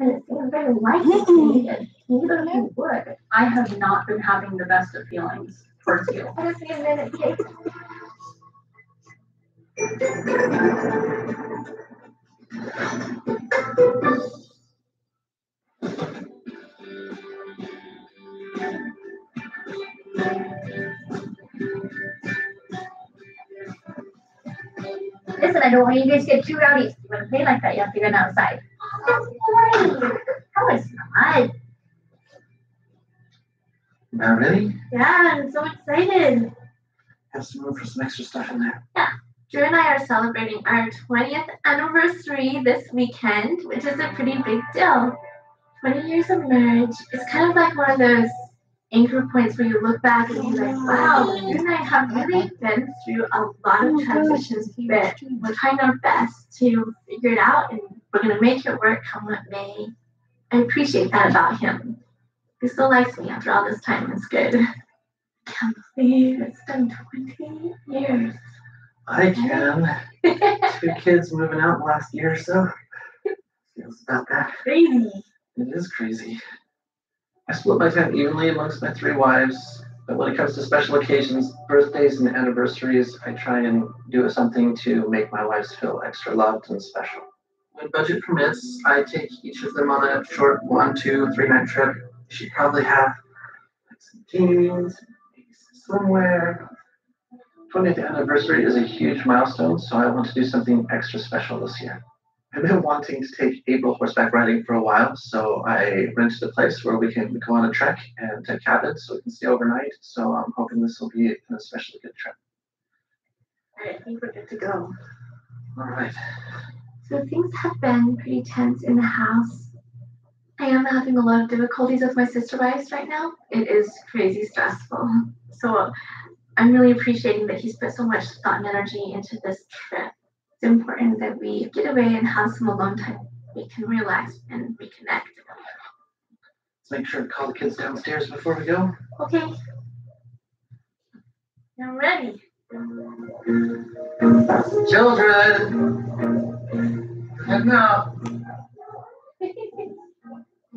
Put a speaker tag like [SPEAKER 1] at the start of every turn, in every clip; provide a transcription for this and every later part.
[SPEAKER 1] And it seems very likely to me that neither of you would. I have not been having the best of feelings towards you. I just need a minute, Kate. Listen, I don't want you guys to get too rowdy. If you want to play like that, you have to go outside. That's boring. How is not?
[SPEAKER 2] Not really?
[SPEAKER 1] Yeah, I'm so excited.
[SPEAKER 2] Have some room for some extra stuff in there.
[SPEAKER 1] Yeah. Drew and I are celebrating our 20th anniversary this weekend, which is a pretty big deal. 20 years of marriage. It's kind of like one of those anchor points where you look back and you're like, wow, Drew and I have really been through a lot of transitions, but we're trying our best to figure it out, and we're going to make it work come what may. I appreciate that about him. He still likes me after all this time. It's good. I can't believe it's been 20 years.
[SPEAKER 2] I can. 2 kids moving out in the last year or so. Feels about that.
[SPEAKER 1] Crazy.
[SPEAKER 2] It is crazy. I split my time evenly amongst my 3 wives, but when it comes to special occasions, birthdays and anniversaries, I try and do something to make my wives feel extra loved and special. When budget permits, I take each of them on a short 1, 2, 3-night trip. You should probably have like some jeans, maybe some swimwear. 20th anniversary is a huge milestone, so I want to do something extra special this year. I've been wanting to take April horseback riding for a while, so I rented a place where we can go on a trek and take cabins so we can stay overnight. So I'm hoping this will be an especially good trip.
[SPEAKER 1] All right, I think we're good to go.
[SPEAKER 2] All right.
[SPEAKER 1] So things have been pretty tense in the house. I am having a lot of difficulties with my Sisterwife right now. It is crazy stressful. So I'm really appreciating that he's put so much thought and energy into this trip. It's important that we get away and have some alone time. We can relax and reconnect.
[SPEAKER 2] Let's make sure to call the kids downstairs before we go.
[SPEAKER 1] Okay. I'm ready.
[SPEAKER 2] Children! Heading out.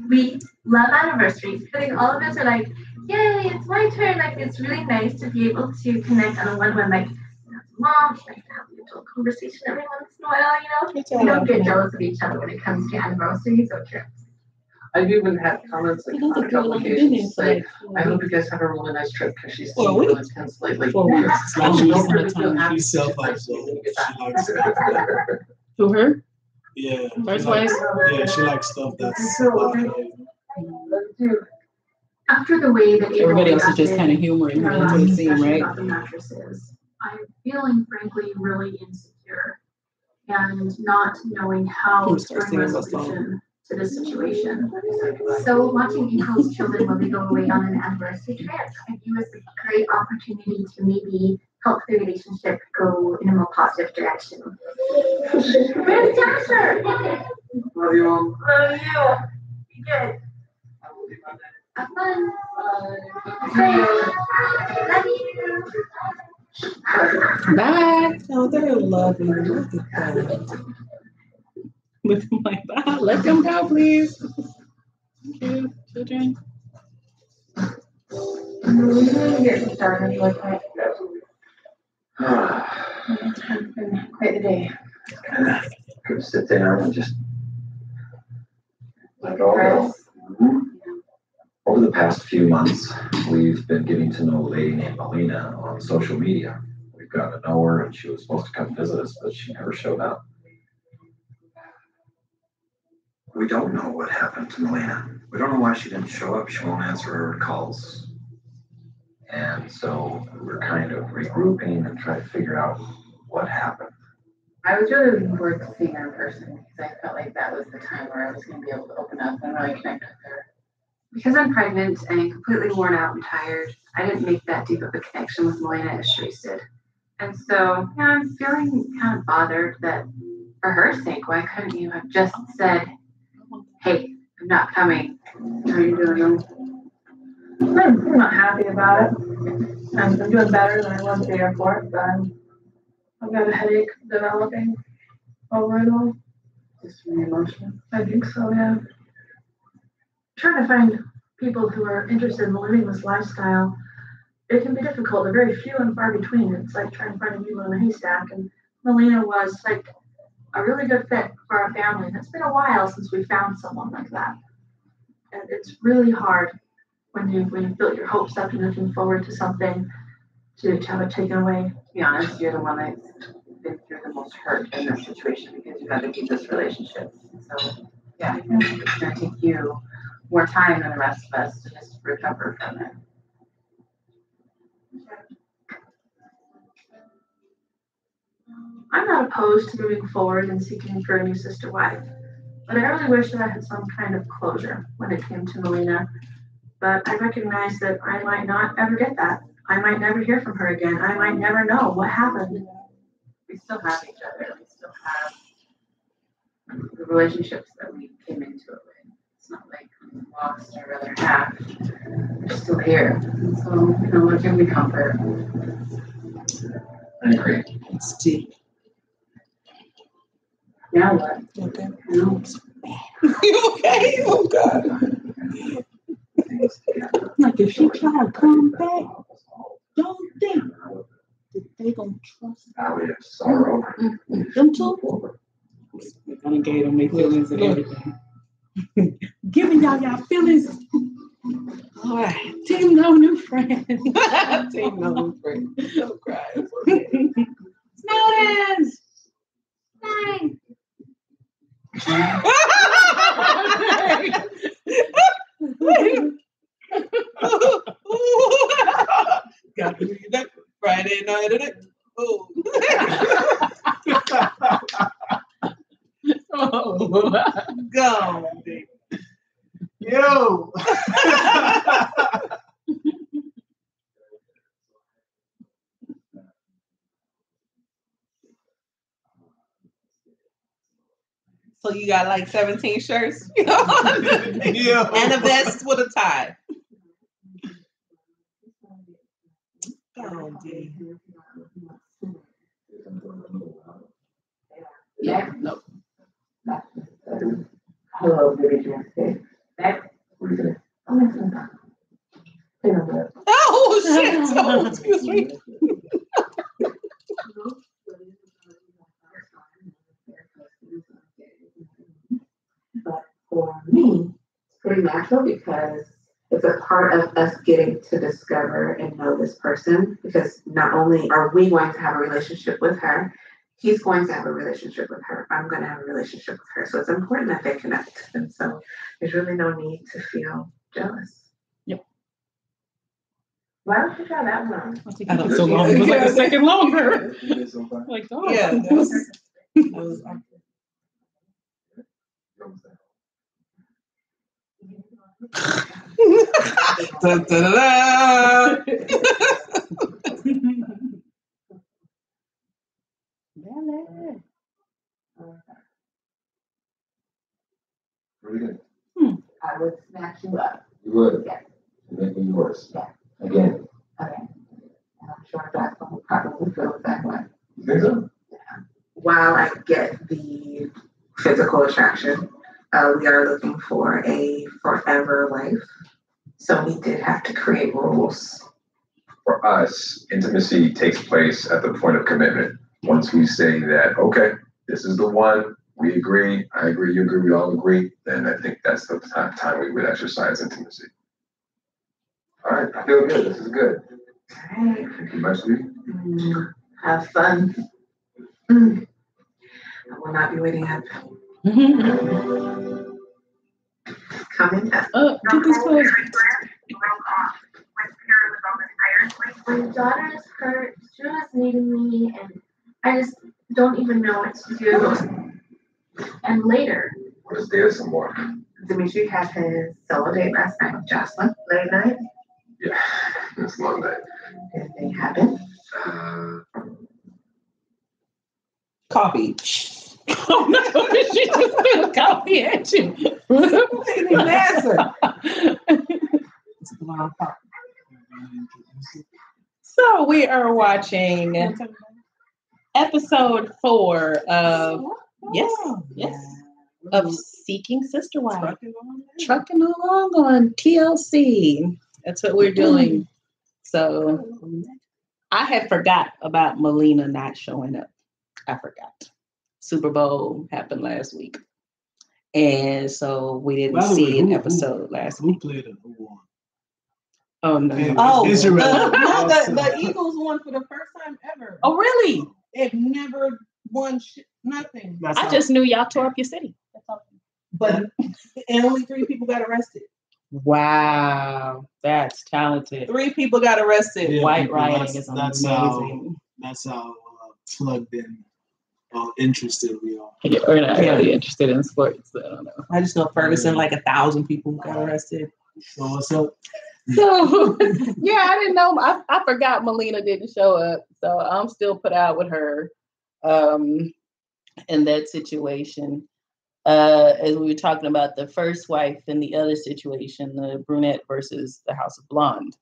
[SPEAKER 1] We love anniversaries. I think all of us are like, yay, it's my turn. Like, it's really nice to be able to connect on a one-on-one, like, mom, she likes to have a little conversation every once in a while, you know? We don't get jealous of each other when it comes to anniversaries or trips.
[SPEAKER 2] I've even had comments like on a couple occasions say, I hope you guys have a really nice trip because she's been really tense lately.
[SPEAKER 3] She's self-absorbed.
[SPEAKER 4] To her?
[SPEAKER 3] Yeah.
[SPEAKER 4] First wife?
[SPEAKER 3] Yeah, she likes stuff that's
[SPEAKER 1] After the way that
[SPEAKER 4] everybody else is just kind of humoring her into the scene, right?
[SPEAKER 1] About the mattresses, I'm feeling frankly really insecure and not knowing how to find resolution to this situation. So watching April's children when they go away on an anniversary trip, I view as a great opportunity to maybe help the relationship go in a more positive direction. Where's Jasper?
[SPEAKER 2] Love you, Mom.
[SPEAKER 1] Love you. Be good. Have fun. Love you.
[SPEAKER 4] Bye. Oh, they're lovely. Look at that. With my bye. Let them go, please. Thank you, children.
[SPEAKER 1] Get started with it. It's been quite the day.
[SPEAKER 2] Could sit there and just let it all go.
[SPEAKER 5] Over the past few months, we've been getting to know a lady named Melina on social media. We've gotten to know her, and she was supposed to come visit us, but she never showed up. We don't know what happened to Melina. We don't know why she didn't show up. She won't answer her calls. And so we're kind of regrouping and trying to figure out what happened.
[SPEAKER 6] I was really looking forward to seeing her in person because I felt like that was the time where I was going to be able to open up and really connect with her.
[SPEAKER 7] Because I'm pregnant and completely worn out and tired, I didn't make that deep of a connection with Melina as Sharice did. And so, yeah, I'm feeling kind of bothered that for her sake, why couldn't you have just said, hey, I'm not coming. How are you doing?
[SPEAKER 1] I'm not happy about it. I'm doing better than I was the day before, but I've got a headache developing over it all.
[SPEAKER 7] Just really emotional.
[SPEAKER 1] I think so, yeah.
[SPEAKER 8] trying to find people who are interested in living this lifestyle, it can be difficult. They're very few and far between. It's like trying to find a needle in a haystack. And Melina was like a really good fit for our family. And it's been a while since we found someone like that. And it's really hard when you've built your hopes up and looking forward to something to have it taken away.
[SPEAKER 6] To be honest, you're the one that's been through the most hurt in this situation because you've had to keep this relationship. So yeah, it's gonna take you more time than the rest of us to just recover from it.
[SPEAKER 8] I'm not opposed to moving forward and seeking for a new sister wife, but I really wish that I had some kind of closure when it came to Melina. But I recognize that I might not ever get that. I might never hear from her again. I might never know what happened.
[SPEAKER 6] We still have each other. We still have the relationships that we came into it with. It's not like we lost our other half. We're still here. So, it gives me comfort.
[SPEAKER 5] I agree.
[SPEAKER 4] It's deep.
[SPEAKER 6] Now what?
[SPEAKER 4] Okay.
[SPEAKER 6] No.
[SPEAKER 4] You okay? Oh God. Like if she try to come back, don't think that they gonna trust
[SPEAKER 5] Valley of sorrow.
[SPEAKER 4] them too. They're gonna gauge them their feelings and everything. Giving y'all feelings. All right. Team no new friend. Team no new friend. Don't cry. Snowden. Snowden. Got to read that Friday night of it. Oh. Go, baby.
[SPEAKER 3] Yo!
[SPEAKER 4] So you got like 17 shirts? And
[SPEAKER 3] Yo.
[SPEAKER 4] a vest with a tie. Oh, D.
[SPEAKER 6] Yeah.
[SPEAKER 4] No.
[SPEAKER 6] Hello, baby Jessica.
[SPEAKER 4] Oh, shit. Oh, excuse me.
[SPEAKER 9] But for me, it's pretty natural because it's a part of us getting to discover and know this person. Because not only are we going to have a relationship with her, he's going to have a relationship with her. I'm going to have a relationship with her. So it's important that they connect. And so there's really no need to feel jealous.
[SPEAKER 4] Yep.
[SPEAKER 9] Why don't you try that one?
[SPEAKER 4] I thought so long. It was like a second longer. Like, oh. Yeah, that was da, da, da, da.
[SPEAKER 5] Really good.
[SPEAKER 9] I would snatch you up.
[SPEAKER 5] You would.
[SPEAKER 9] Yes.
[SPEAKER 5] Make me yours.
[SPEAKER 9] Yeah.
[SPEAKER 5] Again.
[SPEAKER 9] Okay. And I'm sure that's going to probably feel the same way.
[SPEAKER 5] You think so?
[SPEAKER 9] While I get the physical attraction, we are looking for a forever life. So we did have to create rules.
[SPEAKER 10] For us, intimacy takes place at the point of commitment. Once we say that, okay, this is the one, we agree, I agree, you agree, we all agree, then I think that's the time we would exercise intimacy. All right, I feel good. This is good.
[SPEAKER 9] All right.
[SPEAKER 10] Thank you much, Lee.
[SPEAKER 9] Have fun. I will not be waiting up. Coming up.
[SPEAKER 4] Oh, get this close.
[SPEAKER 1] My daughter is hurt. She was needing me, and I just don't even know what to do. And later.
[SPEAKER 10] What is there some more?
[SPEAKER 9] Dimitri had his solo date last night with Jocelyn, late night.
[SPEAKER 10] Yeah, it's a long night.
[SPEAKER 9] Anything happened?
[SPEAKER 4] Coffee. Oh no, she just threw coffee at you. Didn't even answer. So we are watching episode 4 of yes. of Seeking Sisterwife. Trucking along on TLC. That's what we're doing. So I had forgot about Melina not showing up. I forgot. Super Bowl happened last week. And so we didn't see an episode last week.
[SPEAKER 3] Who played it? Who won?
[SPEAKER 4] Oh, no.
[SPEAKER 11] The Eagles won for the first time ever.
[SPEAKER 4] Oh, really?
[SPEAKER 11] They've never won nothing.
[SPEAKER 4] I just knew y'all tore up your city.
[SPEAKER 11] But and only 3 people got arrested.
[SPEAKER 4] Wow, that's talented.
[SPEAKER 11] 3 people got arrested.
[SPEAKER 3] Yeah,
[SPEAKER 4] White
[SPEAKER 3] people,
[SPEAKER 4] rioting is
[SPEAKER 3] that's
[SPEAKER 4] amazing.
[SPEAKER 3] That's how plugged in, interested we are.
[SPEAKER 4] Yeah, we're not really interested in sports. So I don't know.
[SPEAKER 11] I just know Ferguson, like 1,000 people got arrested.
[SPEAKER 3] So what's up?
[SPEAKER 4] So yeah, I didn't know. I forgot Melina didn't show up, so I'm still put out with her in that situation. As we were talking about the first wife and the other situation, the brunette versus the House of Blonde.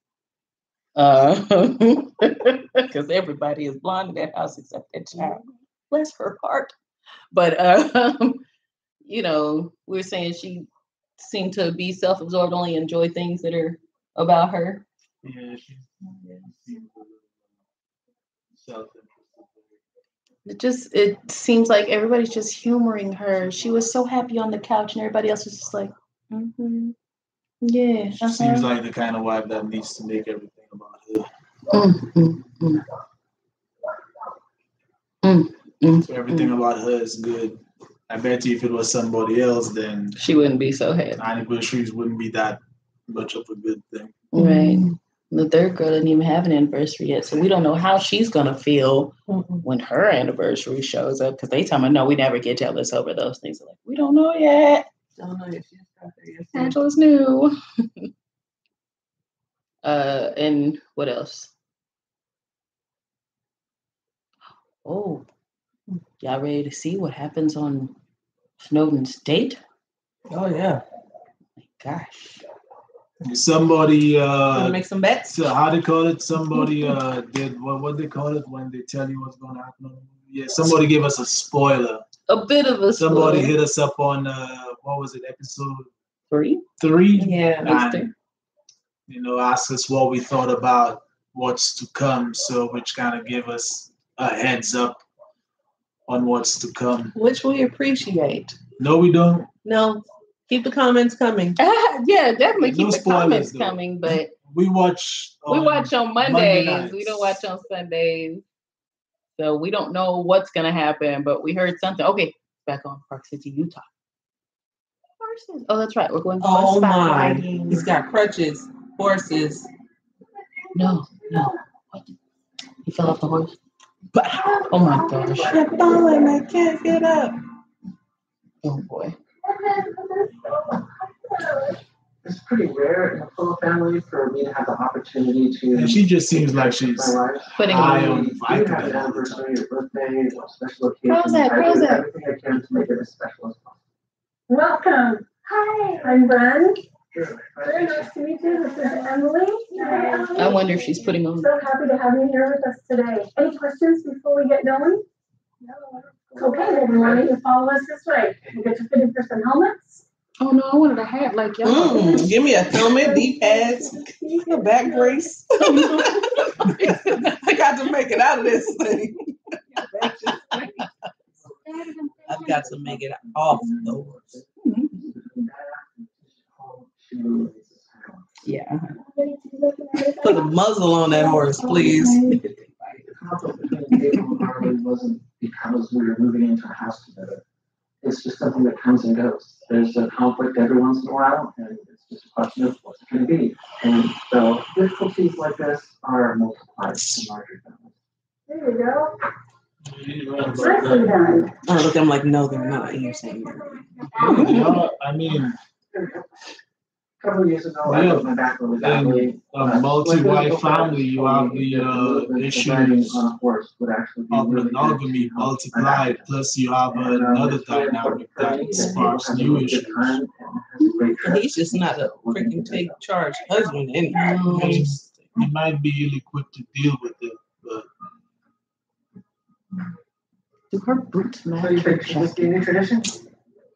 [SPEAKER 4] Because everybody is blonde in that house except that child. Bless her heart. But, you know, we were saying she seemed to be self-absorbed, only enjoy things that are about her.
[SPEAKER 3] Yeah, she's self-interested.
[SPEAKER 4] It seems like everybody's just humoring her. She was so happy on the couch, and everybody else was just like, yeah.
[SPEAKER 3] She seems like the kind of wife that needs to make everything about her. So everything about her is good. I bet you if it was somebody else, then
[SPEAKER 4] she wouldn't be so happy.
[SPEAKER 3] Anniversaries wouldn't be that much of a good thing.
[SPEAKER 4] Right. The third girl didn't even have an anniversary yet, so we don't know how she's gonna feel when her anniversary shows up. Because they tell me, no, we never get jealous over those things. Like, we don't know yet.
[SPEAKER 11] Don't know if she's got there yet.
[SPEAKER 4] Angela's new. And what else? Oh, y'all ready to see what happens on Snowden's date?
[SPEAKER 11] Oh yeah.
[SPEAKER 4] My gosh.
[SPEAKER 3] Somebody
[SPEAKER 11] Wanna make some bets?
[SPEAKER 3] So how they call it? Somebody did what they call it when they tell you what's gonna happen. Yeah, somebody gave us a spoiler.
[SPEAKER 4] A bit of a
[SPEAKER 3] Somebody
[SPEAKER 4] spoiler.
[SPEAKER 3] hit us up on what was it, episode
[SPEAKER 4] 3?
[SPEAKER 3] 3?
[SPEAKER 11] Yeah.
[SPEAKER 3] And, you know, asked us what we thought about what's to come. So which kind of gave us a heads up on what's to come.
[SPEAKER 11] Which we appreciate.
[SPEAKER 3] No, we don't.
[SPEAKER 11] No. Keep the comments coming.
[SPEAKER 4] Yeah, definitely keep
[SPEAKER 3] No
[SPEAKER 4] the
[SPEAKER 3] spoilers,
[SPEAKER 4] comments
[SPEAKER 3] though.
[SPEAKER 4] coming, but
[SPEAKER 3] We watch
[SPEAKER 4] on
[SPEAKER 3] Monday
[SPEAKER 4] Mondays.
[SPEAKER 3] nights.
[SPEAKER 4] We don't watch on Sundays. So we don't know what's gonna happen, but we heard something. Okay, back on Park City, Utah. Horses. Oh, that's right. We're going
[SPEAKER 11] Oh
[SPEAKER 4] horseback
[SPEAKER 11] my.
[SPEAKER 4] riding.
[SPEAKER 11] He's got crutches, horses.
[SPEAKER 4] No. What? He fell off the horse. Oh my gosh.
[SPEAKER 11] I'm falling. I can't get up.
[SPEAKER 4] Oh boy.
[SPEAKER 2] It's pretty rare in a full family for me to have the opportunity to.
[SPEAKER 3] And she just seems like she's
[SPEAKER 2] my wife.
[SPEAKER 4] Putting
[SPEAKER 3] high
[SPEAKER 4] on.
[SPEAKER 3] on
[SPEAKER 2] You have an
[SPEAKER 3] vitamin.
[SPEAKER 2] anniversary, a birthday, or special occasion.
[SPEAKER 4] Prozac,
[SPEAKER 2] I do
[SPEAKER 4] Prozac.
[SPEAKER 2] everything I can to make it as special as possible.
[SPEAKER 8] Welcome. Hi, I'm Bren.
[SPEAKER 2] Sure.
[SPEAKER 8] Very nice to meet you. This is Emily.
[SPEAKER 4] I wonder if she's putting on.
[SPEAKER 8] So happy to have you here with us today. Any questions before we get going? No. Okay, then why don't you follow us this way? We'll get you fitted for some helmets.
[SPEAKER 4] Oh no, I wanted a hat like y'all.
[SPEAKER 11] Give me a helmet, knee pads, a back brace. I got to make it out of this thing. I've got to make it off the horse.
[SPEAKER 4] Yeah.
[SPEAKER 11] Put a muzzle on that horse, please.
[SPEAKER 2] The conflict between April and Harley wasn't because we were moving into a house together. It's just something that comes and goes. There's a conflict every once in a while, and it's just a question of what's it going to be. And so difficulties like this are multiplied in larger families.
[SPEAKER 8] There you go.
[SPEAKER 3] Nicely
[SPEAKER 8] done.
[SPEAKER 11] Oh, look, I'm like, no, they're not. You're saying that.
[SPEAKER 3] Yeah, I mean,
[SPEAKER 2] A couple of years ago, I broke my back really badly.
[SPEAKER 3] in a multi-wife family, you have the issues
[SPEAKER 2] on a horse would actually be
[SPEAKER 3] of
[SPEAKER 2] really
[SPEAKER 3] monogamy multiplied, plus you have another dynamic that sparks new issues.
[SPEAKER 11] He's just not a freaking take charge husband anymore.
[SPEAKER 3] I mean, he might be ill-equipped to deal with it, but
[SPEAKER 4] Do her boots match
[SPEAKER 2] So you
[SPEAKER 4] her
[SPEAKER 2] think should this be a new tradition?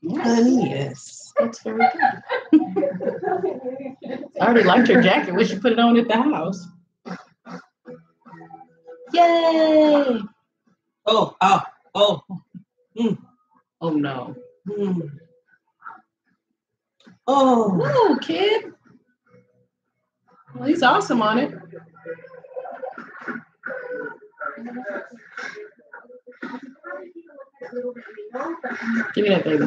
[SPEAKER 11] Honey, yes.
[SPEAKER 4] That's very good. I already liked your jacket. We should put it on at the house. Yay!
[SPEAKER 11] Oh. Mm.
[SPEAKER 4] Oh no.
[SPEAKER 11] Mm. Oh.
[SPEAKER 4] Oh, kid. Well, he's awesome on it. Give me that baby.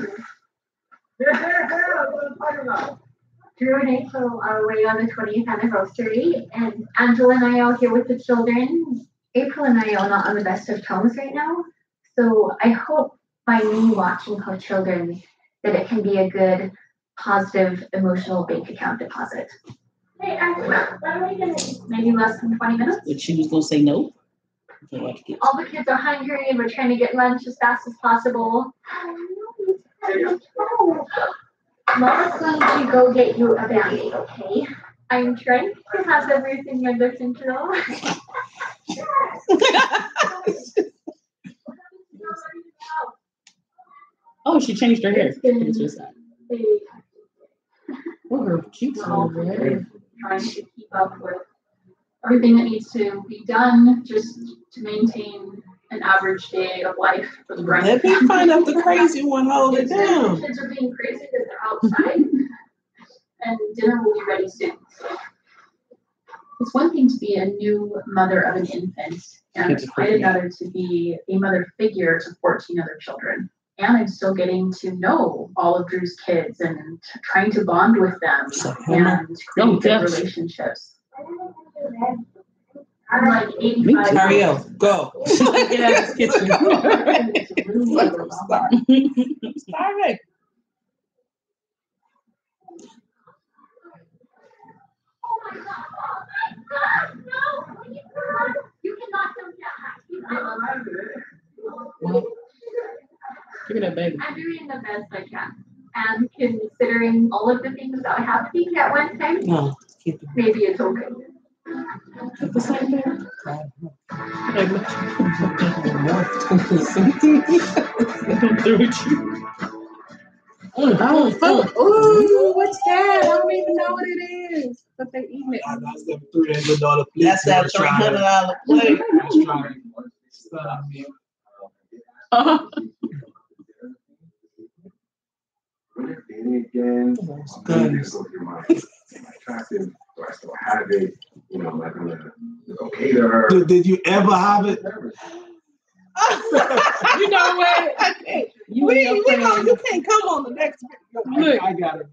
[SPEAKER 1] Drew and April are away on the 20th anniversary, and Angela and I are here with the children. April and I are not on the best of terms right now, so I hope by me watching her children that it can be a good, positive, emotional bank account deposit. Hey, Angela, when are we gonna eat? Maybe less than 20 minutes?
[SPEAKER 4] But she was gonna say no.
[SPEAKER 1] All the kids are hungry and we're trying to get lunch as fast as possible. Mama's going to go get you a Band-Aid, okay? I'm trying to have everything under control.
[SPEAKER 4] Oh, she changed her hair.
[SPEAKER 1] It's been
[SPEAKER 4] Oh, her cheeks are red.
[SPEAKER 6] Trying to keep up with everything that needs to be done just to maintain an average day of life for the brain.
[SPEAKER 11] Let me find out the crazy one. Hold it down.
[SPEAKER 6] Kids are being crazy because they're outside, and dinner will be ready soon. So it's one thing to be a new mother of an infant, and it's quite another to be a mother figure to 14 other children. And I'm still getting to know all of Drew's kids and trying to bond with them and create good relationships. I'm like 85.
[SPEAKER 11] Mario, go.
[SPEAKER 4] Get out of this kitchen.
[SPEAKER 11] I'm sorry.
[SPEAKER 1] Oh my God, no! You cannot do that.
[SPEAKER 4] Give me that baby.
[SPEAKER 1] I'm doing the best I can. And considering all of the things that I have to be at one time,
[SPEAKER 11] No, keep it.
[SPEAKER 1] maybe it's okay.
[SPEAKER 4] The same thing.
[SPEAKER 11] Oh, what's that? I don't even know what it is. But they eat it.
[SPEAKER 3] That's them $300 plate.
[SPEAKER 11] That's that $300 plate.
[SPEAKER 3] Let's try it.
[SPEAKER 10] When you're dating again,
[SPEAKER 11] Guns.
[SPEAKER 10] go through my attractive, do I still have it? You know, am I gonna okay to her?
[SPEAKER 3] Did you ever have it?
[SPEAKER 11] You know what? I can't. You can't come on the next video.
[SPEAKER 3] Look, I got it.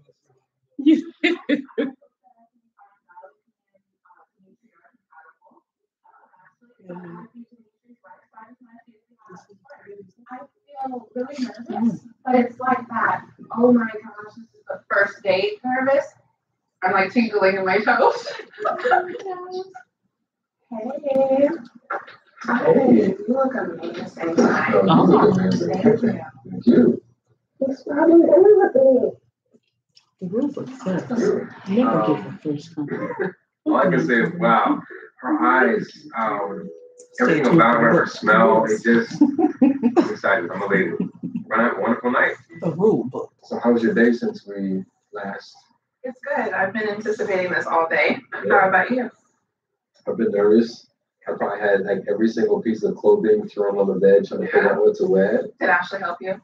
[SPEAKER 6] I feel really nervous, but it's like that. Oh my gosh, this is the first date nervous. I'm like tingling in my toes. Hey. Hi. You look amazing.
[SPEAKER 10] Thank you.
[SPEAKER 1] It's probably everything.
[SPEAKER 4] The roof looks good. Never get the first compliment.
[SPEAKER 10] All I can say is, wow, her eyes, everything about her, her smell, it just, I'm excited. I'm elated. We're gonna have a wonderful night.
[SPEAKER 11] The rule book.
[SPEAKER 2] So how was your day since we last?
[SPEAKER 6] It's good. I've been anticipating this all day. How about you?
[SPEAKER 2] I've been nervous. I probably had like every single piece of clothing thrown on the bed trying to figure out what to wear.
[SPEAKER 6] Did Ashley help you?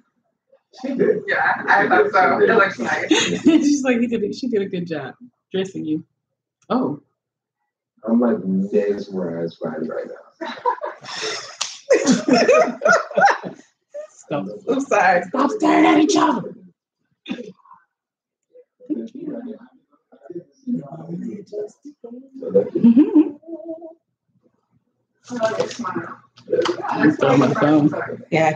[SPEAKER 2] She did.
[SPEAKER 6] Yeah, I thought so. It looks nice.
[SPEAKER 4] She's like, she did a good job dressing you. Oh.
[SPEAKER 2] I'm like mesmerized by it right now.
[SPEAKER 4] Stop.
[SPEAKER 11] I'm sorry.
[SPEAKER 4] Stop staring at each other.
[SPEAKER 6] Oh, they smile.
[SPEAKER 4] Throw my phone.
[SPEAKER 11] Yeah,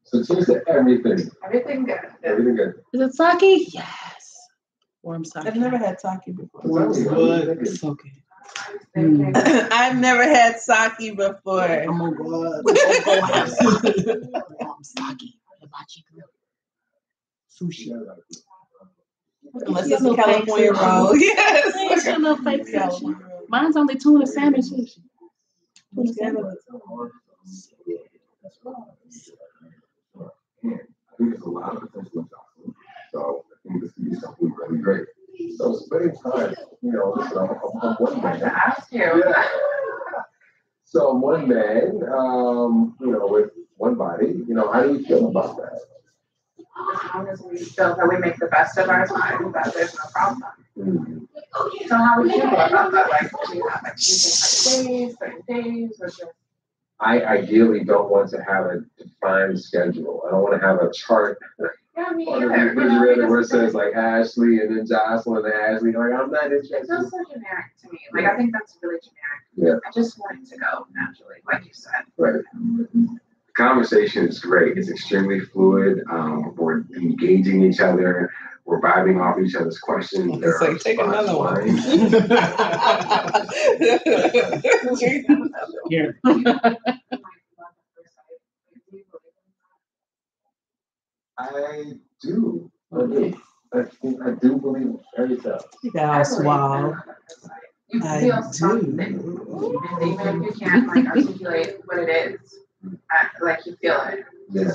[SPEAKER 2] So cheers to everything.
[SPEAKER 6] Everything good.
[SPEAKER 2] Everything good.
[SPEAKER 4] Is it sake? Yes. Warm sake.
[SPEAKER 11] I've never had sake before.
[SPEAKER 4] It's so good.
[SPEAKER 11] I've never had sake before.
[SPEAKER 4] Oh my God. Warm sake. Hibachi grill. Sushi.
[SPEAKER 11] Unless it's a California roll. Yes.
[SPEAKER 4] It's your little fake sushi. Mine's only tuna salmon sushi. Tuna salmon.
[SPEAKER 10] can. I think there's a lot of potential in Jocelyn. So I think this could be something really great. So spending time, listen, I'm one man.
[SPEAKER 7] To ask you.
[SPEAKER 10] Yeah. So I'm one man, with one body. How do you feel about that?
[SPEAKER 7] As long as we feel that we make the best of our time, that there's no problem. Mm-hmm. So how would you feel about that? Like, do you have certain days, or just?
[SPEAKER 10] I ideally don't want to have a defined schedule. I don't want to have a chart.
[SPEAKER 7] Yeah, me
[SPEAKER 10] on the
[SPEAKER 7] either.
[SPEAKER 10] refrigerator where it says like Ashley and then Jocelyn and Ashley. Like, I'm not interested.
[SPEAKER 7] It feels so generic to me. Like, I think that's really generic.
[SPEAKER 10] Yeah.
[SPEAKER 7] I just want it to go naturally, like you said.
[SPEAKER 10] Right. The conversation is great. It's extremely fluid. We're engaging each other. We're vibing off each other's questions.
[SPEAKER 11] It's like, take another one.
[SPEAKER 4] Here.
[SPEAKER 10] I do. I do believe fairy tales.
[SPEAKER 11] That's wild.
[SPEAKER 7] You feel something. And even if you can't like articulate what it is, like you feel it.
[SPEAKER 10] Yeah.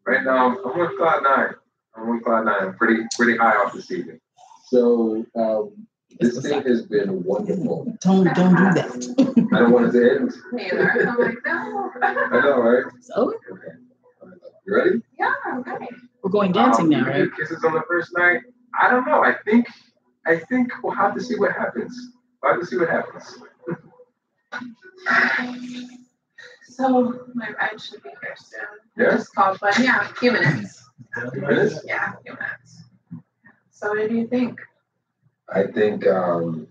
[SPEAKER 10] Right now, I'm on cloud nine. I'm pretty high off this evening. So this thing has been wonderful.
[SPEAKER 11] Don't do that.
[SPEAKER 10] I don't want it to end.
[SPEAKER 7] Me either. I'm like, no.
[SPEAKER 10] I know, right?
[SPEAKER 4] So
[SPEAKER 10] Okay. You ready?
[SPEAKER 7] Yeah, I'm ready.
[SPEAKER 4] we're going dancing now, right?
[SPEAKER 10] Kisses on the first night. I don't know. I think we'll have to see what happens.
[SPEAKER 7] So my ride should be here soon.
[SPEAKER 10] Yeah.
[SPEAKER 7] Just called, but yeah, a few minutes.
[SPEAKER 10] A few minutes?
[SPEAKER 7] Yeah, a few minutes. So what do you think?
[SPEAKER 10] I think I'm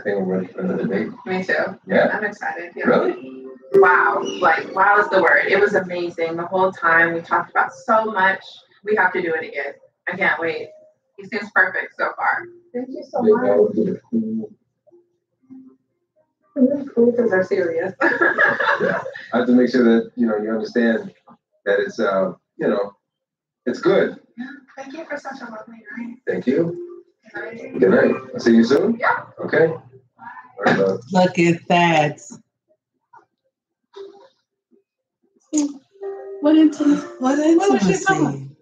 [SPEAKER 10] ready for another date.
[SPEAKER 7] Me too.
[SPEAKER 10] Yeah.
[SPEAKER 7] I'm excited. Yeah.
[SPEAKER 10] Really?
[SPEAKER 7] Wow. Like, wow is the word. It was amazing. The whole time we talked about so much. We have to do it again. I can't wait. He seems perfect so far. Thank you so much. Answers are serious.
[SPEAKER 10] Yeah. I have to make sure that you understand that it's it's good.
[SPEAKER 7] Yeah. Thank you for such a lovely night.
[SPEAKER 10] Thank you. Good night. I'll see you soon.
[SPEAKER 7] Yeah.
[SPEAKER 10] Okay. All right, love.
[SPEAKER 11] Look at that.
[SPEAKER 4] What intimacy?
[SPEAKER 11] What
[SPEAKER 4] was she talking?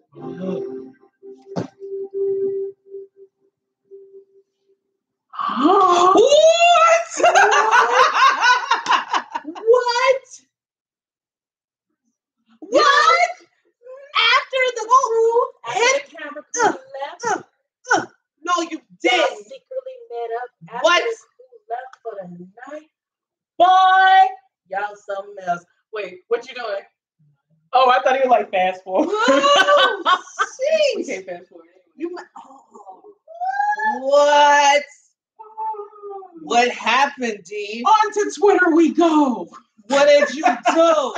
[SPEAKER 11] What? What? After the crew
[SPEAKER 12] After the camera crew left,
[SPEAKER 11] no, you didn't.
[SPEAKER 12] secretly met up after
[SPEAKER 11] What?
[SPEAKER 12] the crew left for the night. Boy, y'all something else.
[SPEAKER 4] Wait, what you doing? Oh, I thought he was like fast forward.
[SPEAKER 11] Oh,
[SPEAKER 4] We
[SPEAKER 11] jeez.
[SPEAKER 4] can't fast forward.
[SPEAKER 11] What? What happened, Dee?
[SPEAKER 4] On to Twitter we go.
[SPEAKER 11] What did you do?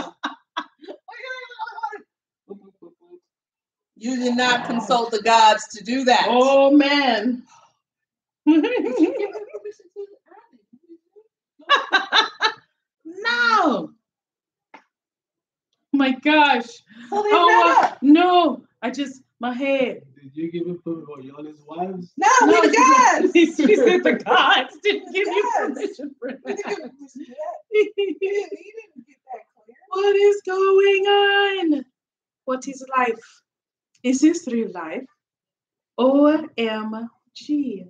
[SPEAKER 11] You did not consult the gods to do that.
[SPEAKER 4] Oh man. No. My gosh.
[SPEAKER 11] So they
[SPEAKER 4] Oh
[SPEAKER 11] met up.
[SPEAKER 4] no. My head.
[SPEAKER 3] Did you give it to y'all his wives?
[SPEAKER 11] No, we the gods.
[SPEAKER 4] She said the gods didn't give you
[SPEAKER 11] Gods.
[SPEAKER 4] permission for
[SPEAKER 11] He
[SPEAKER 4] that.
[SPEAKER 11] didn't get that clear.
[SPEAKER 4] What is going on? What is life? Is history life? OMG.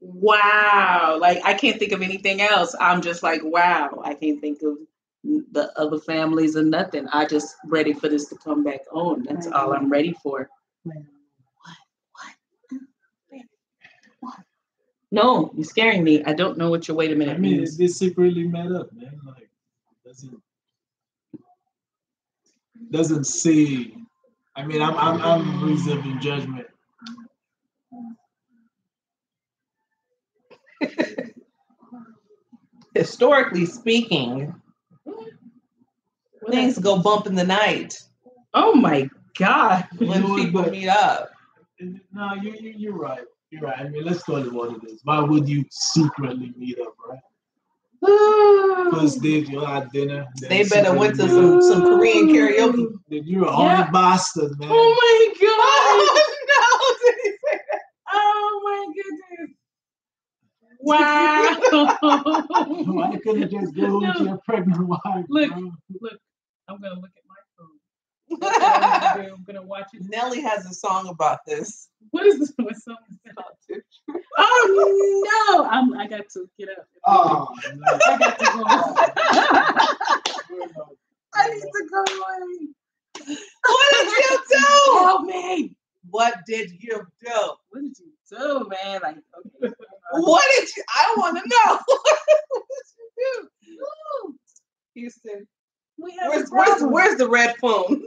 [SPEAKER 4] Wow. Like, I can't think of anything else. I'm just like, wow. I can't think of the other families or nothing. I just ready for this to come back on. That's all I'm ready for. What? No, you're scaring me. I don't know what your wait a minute
[SPEAKER 3] I mean,
[SPEAKER 4] means.
[SPEAKER 3] they secretly met up, man. Like, doesn't say. I mean, I'm reserving judgment.
[SPEAKER 11] Historically speaking, things go bump in the night
[SPEAKER 4] Oh my God.
[SPEAKER 11] when people meet up.
[SPEAKER 3] No, you're right. You're right. I mean, let's call it what it is. Why would you secretly meet up, right? First date, you had dinner.
[SPEAKER 11] They better went to some Korean karaoke.
[SPEAKER 3] Then you're a horny bastard, man.
[SPEAKER 4] Oh my God.
[SPEAKER 11] Oh no! Did he say that?
[SPEAKER 4] Oh my goodness. Wow.
[SPEAKER 3] Why couldn't you just go with your pregnant wife?
[SPEAKER 4] Look.
[SPEAKER 3] bro?
[SPEAKER 4] Look, I'm gonna look at my phone. I'm gonna watch it.
[SPEAKER 11] Nelly has a song about this.
[SPEAKER 4] What is this? What song is that? Oh no! I got to get up.
[SPEAKER 3] Oh,
[SPEAKER 4] I got to go.
[SPEAKER 11] I need to go away. What did you do?
[SPEAKER 4] Help me!
[SPEAKER 11] What did you do?
[SPEAKER 4] What did you do, man? Like, okay.
[SPEAKER 11] What did you? I want to know. What did you do? Houston,
[SPEAKER 4] We have
[SPEAKER 11] where's the red phone?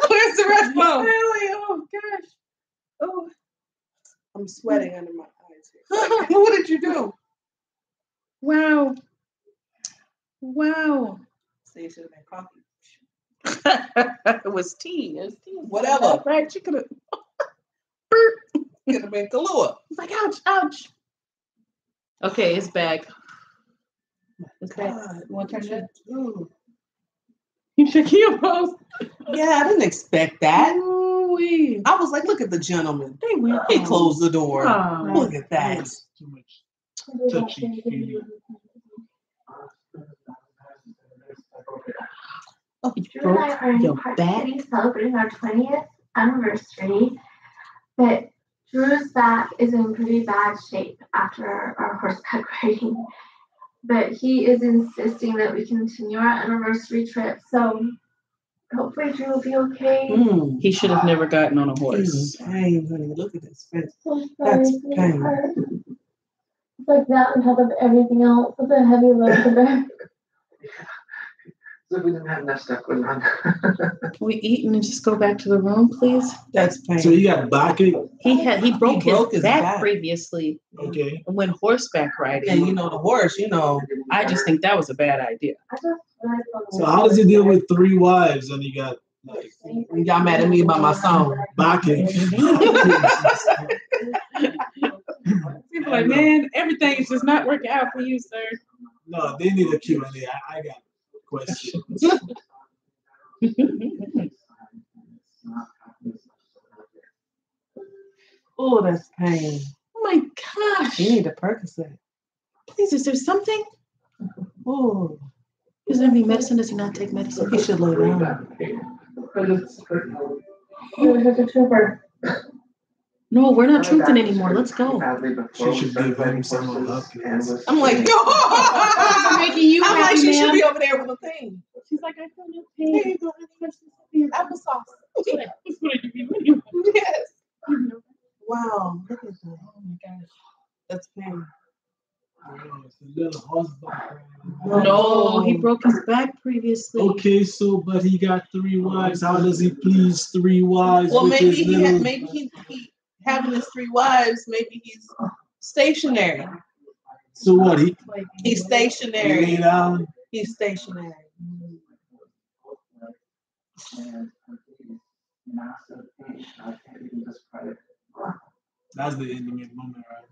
[SPEAKER 11] Where's the red phone?
[SPEAKER 4] Really? Oh gosh. Oh,
[SPEAKER 11] I'm sweating under my eyes here. What did you do?
[SPEAKER 4] wow. Wow.
[SPEAKER 11] So you should have been coffee.
[SPEAKER 4] It was tea. It was tea.
[SPEAKER 11] Whatever.
[SPEAKER 4] Right? She could have.
[SPEAKER 11] Could have been Kahlua.
[SPEAKER 4] It's like, ouch, ouch. Okay, it's back. It's back.
[SPEAKER 11] God,
[SPEAKER 4] What
[SPEAKER 11] what did you do?
[SPEAKER 4] You shaking your balls?
[SPEAKER 11] Yeah, I didn't expect that.
[SPEAKER 4] Ooh-wee.
[SPEAKER 11] I was like, look at the gentleman.
[SPEAKER 4] They went.
[SPEAKER 11] He closed the door.
[SPEAKER 4] Oh.
[SPEAKER 11] Look at that.
[SPEAKER 3] too much touchy feely.
[SPEAKER 4] Oh, you
[SPEAKER 1] Drew and I
[SPEAKER 4] broke
[SPEAKER 1] are in
[SPEAKER 4] your
[SPEAKER 1] Park
[SPEAKER 4] back.
[SPEAKER 1] City celebrating our 20th anniversary, but Drew's back is in pretty bad shape after our horseback riding. But he is insisting that we continue our anniversary trip, so hopefully Drew will be okay.
[SPEAKER 4] He should have never gotten on a horse.
[SPEAKER 11] Pain, honey. Look at his face.
[SPEAKER 1] So
[SPEAKER 11] That's
[SPEAKER 1] sorry,
[SPEAKER 11] pain.
[SPEAKER 1] sweetheart. It's like that on top of everything else. It's a heavy load to bear.
[SPEAKER 2] So we didn't have enough stuff going on.
[SPEAKER 4] Can we eat and just go back to the room, please?
[SPEAKER 11] That's pain.
[SPEAKER 3] So you got backache?
[SPEAKER 4] He broke his back
[SPEAKER 11] back.
[SPEAKER 4] previously
[SPEAKER 3] Okay.
[SPEAKER 4] and went horseback riding.
[SPEAKER 11] Yeah, you know the horse. You know.
[SPEAKER 4] I just think that was a bad idea.
[SPEAKER 1] I just read from
[SPEAKER 3] So how does he deal with 3 wives and he got like
[SPEAKER 11] Y'all mad at me about my song.
[SPEAKER 3] backache?
[SPEAKER 4] People like, man, everything is just not working out for you, sir.
[SPEAKER 3] No, they need a Q&A. I got questions.
[SPEAKER 11] Oh, that's pain.
[SPEAKER 4] Oh my gosh.
[SPEAKER 11] You need a Percocet.
[SPEAKER 4] Please, is there something?
[SPEAKER 11] Oh,
[SPEAKER 4] Is there any medicine? Does he not take medicine?
[SPEAKER 11] he should lay down.
[SPEAKER 1] Here's a trooper.
[SPEAKER 4] No, we're not trooping anymore. Let's go.
[SPEAKER 3] She should give him some of her pills.
[SPEAKER 11] I'm like,
[SPEAKER 4] I'm making you
[SPEAKER 11] I'm like,
[SPEAKER 4] happy,
[SPEAKER 11] she should
[SPEAKER 4] ma'am.
[SPEAKER 11] be over there with a thing.
[SPEAKER 4] She's like, I feel no
[SPEAKER 11] There
[SPEAKER 4] pain.
[SPEAKER 11] you go, honey. Here's some applesauce.
[SPEAKER 4] That's what I do.
[SPEAKER 11] Yes. Wow, look at that. Oh my gosh. That's pain.
[SPEAKER 3] It's a little horseback.
[SPEAKER 4] No, he broke his back previously.
[SPEAKER 3] Okay, so but he got 3 wives. How does he please 3 wives?
[SPEAKER 11] Well,
[SPEAKER 3] with
[SPEAKER 11] maybe
[SPEAKER 3] his
[SPEAKER 11] he
[SPEAKER 3] little...
[SPEAKER 11] maybe he having his 3 wives. Maybe he's stationary.
[SPEAKER 3] So what? He
[SPEAKER 11] He's
[SPEAKER 3] lay
[SPEAKER 11] stationary.
[SPEAKER 3] down.
[SPEAKER 11] He's stationary.
[SPEAKER 3] That's the intimate moment right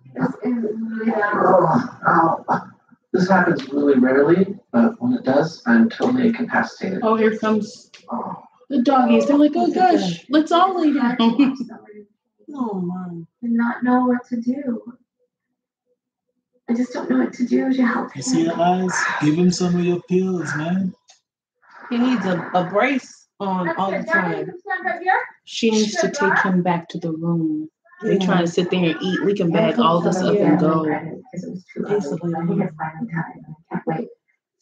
[SPEAKER 2] This happens really rarely, but when it does, I'm totally incapacitated.
[SPEAKER 4] Oh, here comes the doggies. They're like, oh gosh, let's all lay down.
[SPEAKER 11] Oh man.
[SPEAKER 1] And not know what to do. I just don't know what to do to help
[SPEAKER 3] You see
[SPEAKER 1] him.
[SPEAKER 3] your eyes? Give him some of your pills, man.
[SPEAKER 11] He needs a brace on all the time.
[SPEAKER 4] She needs to take him back to the room. They're trying to sit there and eat. We can bag all this up and go.
[SPEAKER 9] Because it was too early. I think it's finally time. I can't wait.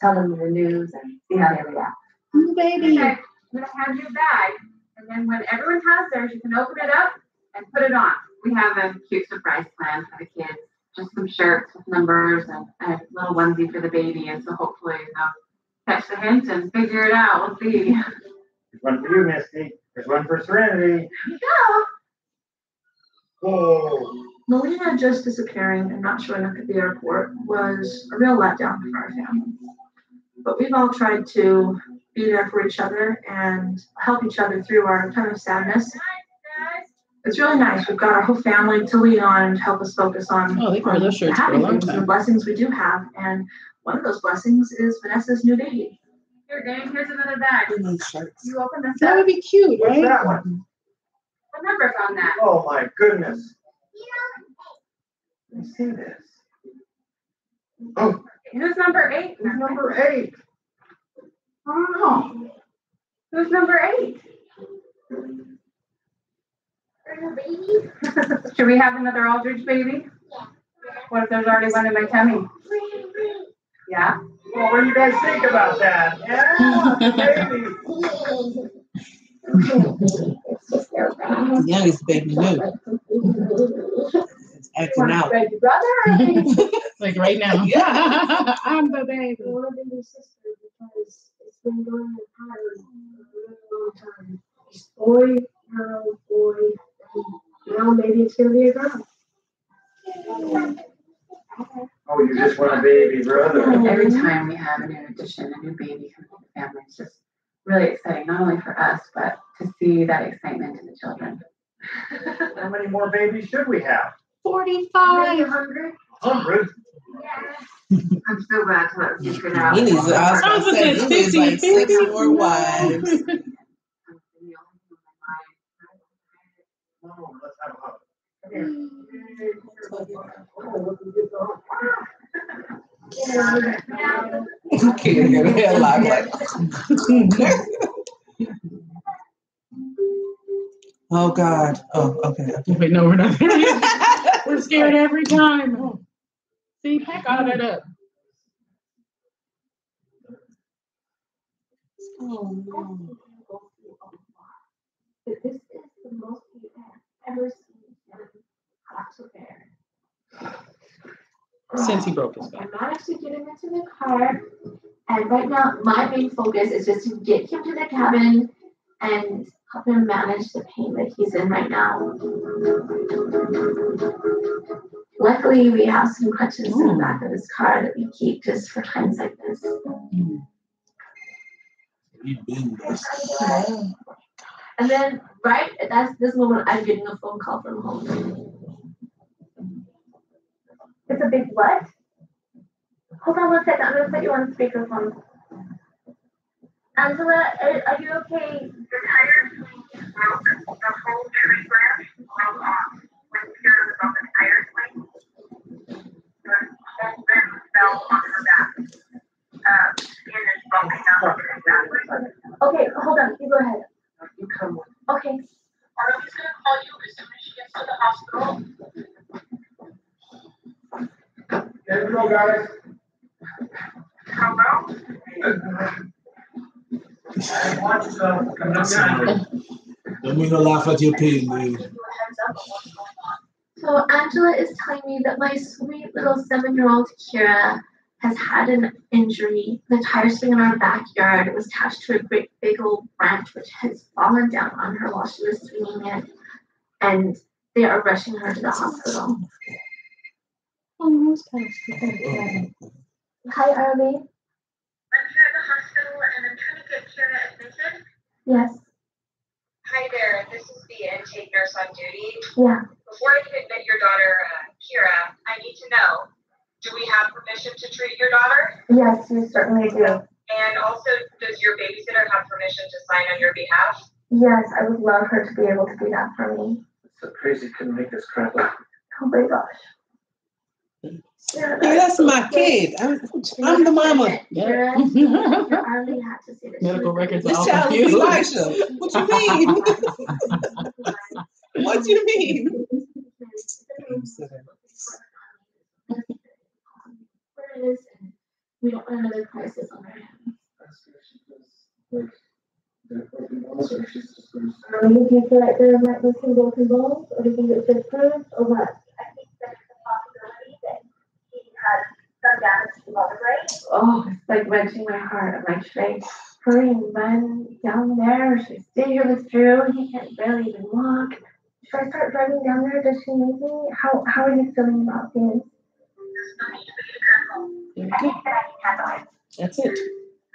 [SPEAKER 9] Tell them the news and see how they react.
[SPEAKER 4] Oh, baby.
[SPEAKER 7] Okay, I'm gonna hand you a bag, and then when everyone has theirs, you can open it up and put it on. We have a cute surprise plan for the kids. Just some shirts with numbers and a little onesie for the baby, and so hopefully they'll catch the hint and figure it out. We'll see.
[SPEAKER 13] There's one for you, Misty. There's one for Serenity.
[SPEAKER 7] Here you go.
[SPEAKER 13] Oh.
[SPEAKER 8] Melina just disappearing and not showing up at the airport was a real letdown for our family. But we've all tried to be there for each other and help each other through our time of sadness. It's really nice. We've got our whole family to lean on and help us focus on,
[SPEAKER 4] Oh, they wear those
[SPEAKER 8] the
[SPEAKER 4] shirts for a
[SPEAKER 8] happy
[SPEAKER 4] long
[SPEAKER 8] things and the
[SPEAKER 4] time.
[SPEAKER 8] blessings we do have. And one of those blessings is Vanessa's new baby.
[SPEAKER 7] Here, gang. Here's another bag.
[SPEAKER 11] He needs shirts.
[SPEAKER 7] You open this
[SPEAKER 4] That
[SPEAKER 7] up.
[SPEAKER 4] would be cute,
[SPEAKER 13] What's
[SPEAKER 4] right?
[SPEAKER 13] that one?
[SPEAKER 7] What number's on that?
[SPEAKER 13] Oh my goodness.
[SPEAKER 2] Let me see this.
[SPEAKER 13] Oh,
[SPEAKER 7] Who's number 8?
[SPEAKER 13] it's number 8. I don't know.
[SPEAKER 7] Who's number 8?
[SPEAKER 1] Baby.
[SPEAKER 7] Should we have another Aldrich baby?
[SPEAKER 1] Yeah.
[SPEAKER 7] What if there's already one in my tummy? Yeah.
[SPEAKER 13] Well, what do you guys think about that? Yeah, baby.
[SPEAKER 4] The youngest baby knew. It's acting out.
[SPEAKER 8] Baby brother.
[SPEAKER 4] Like right now. I'm the baby.
[SPEAKER 8] I want to be your sister because it's been going on for a really long time. Boy, girl, boy. Now maybe it's gonna be a girl.
[SPEAKER 13] Oh, you just want a baby brother.
[SPEAKER 7] Every time we have a new addition, a new baby coming to the family, it's just really exciting, not only for us, but to see that excitement in the children.
[SPEAKER 13] How many more babies should we have?
[SPEAKER 4] 45.
[SPEAKER 8] 100.
[SPEAKER 13] 100.
[SPEAKER 7] I'm so glad to let you figure out.
[SPEAKER 4] He needs, I was gonna say, he needs like 6 more wives.
[SPEAKER 13] Oh, let's have a hug.
[SPEAKER 4] Kid got a headlock like. Oh God. Oh, okay.
[SPEAKER 11] Wait, no, we're not there yet. We're scared every time. Oh. See, pack all that up.
[SPEAKER 8] Oh no. This is the most you have ever seen him have to bear.
[SPEAKER 11] Since he broke his back.
[SPEAKER 1] I'm not actually getting into the car. And right now, my main focus is just to get him to the cabin and help him manage the pain that he's in right now. Luckily, we have some crutches in the back of his car that we keep just for times like this. And then, right at this moment, I'm getting a phone call from home. It's a big what? Hold on one second. I'm going to put you on speakerphone. Angela, are you okay? The tires broke. The whole tree branch broke off when Kira was on the tire swing. The whole rim fell on her back. Skin is bumping out of her back. Okay, hold on. You go ahead.
[SPEAKER 2] You come with.
[SPEAKER 1] Okay.
[SPEAKER 8] Arlie's gonna call you as soon as she gets to the hospital.
[SPEAKER 13] There we go, guys.
[SPEAKER 8] Hello?
[SPEAKER 13] Watch yourself. Come on down.
[SPEAKER 3] Don't make no laugh at your pain, dude.
[SPEAKER 1] So Angela is telling me that my sweet little 7-year-old Kira has had an injury. The tire swing in our backyard was attached to a great big old branch which has fallen down on her while she was swinging it, and they are rushing her to the hospital. Hi, Arlie.
[SPEAKER 8] I'm here at the hospital and I'm trying to get Kira admitted.
[SPEAKER 1] Yes.
[SPEAKER 14] Hi there, this is the intake nurse on duty.
[SPEAKER 1] Yeah.
[SPEAKER 14] Before I can admit your daughter, Kira, I need to know, do we have permission to treat your daughter?
[SPEAKER 1] Yes, you certainly do.
[SPEAKER 14] And also, does your babysitter have permission to sign on your behalf?
[SPEAKER 1] Yes, I would love her to be able to do that for me.
[SPEAKER 2] It's so crazy, couldn't make this crap up.
[SPEAKER 1] Oh my gosh.
[SPEAKER 4] Yeah, that's my kid. I'm the mama.
[SPEAKER 1] Kira, Arlie had to say that.
[SPEAKER 11] Medical records are
[SPEAKER 4] This
[SPEAKER 11] all
[SPEAKER 4] child is
[SPEAKER 11] confused.
[SPEAKER 4] Elisha. What you mean? What you mean?
[SPEAKER 1] We don't want another crisis on our hands. Do you feel like there might be some broken bones, or do you think it's just bruised, or what?
[SPEAKER 8] I think there's a possibility that he has some damage to the vertebrae.
[SPEAKER 1] Oh, it's like wrenching my heart. I'm like, should I hurry and run down there, or should I stay here with Drew? He can't barely even walk. Should I start driving down there? Does she need me? How are you feeling about things?
[SPEAKER 8] There's no need for you to come home. I think that I can handle it.
[SPEAKER 4] That's it.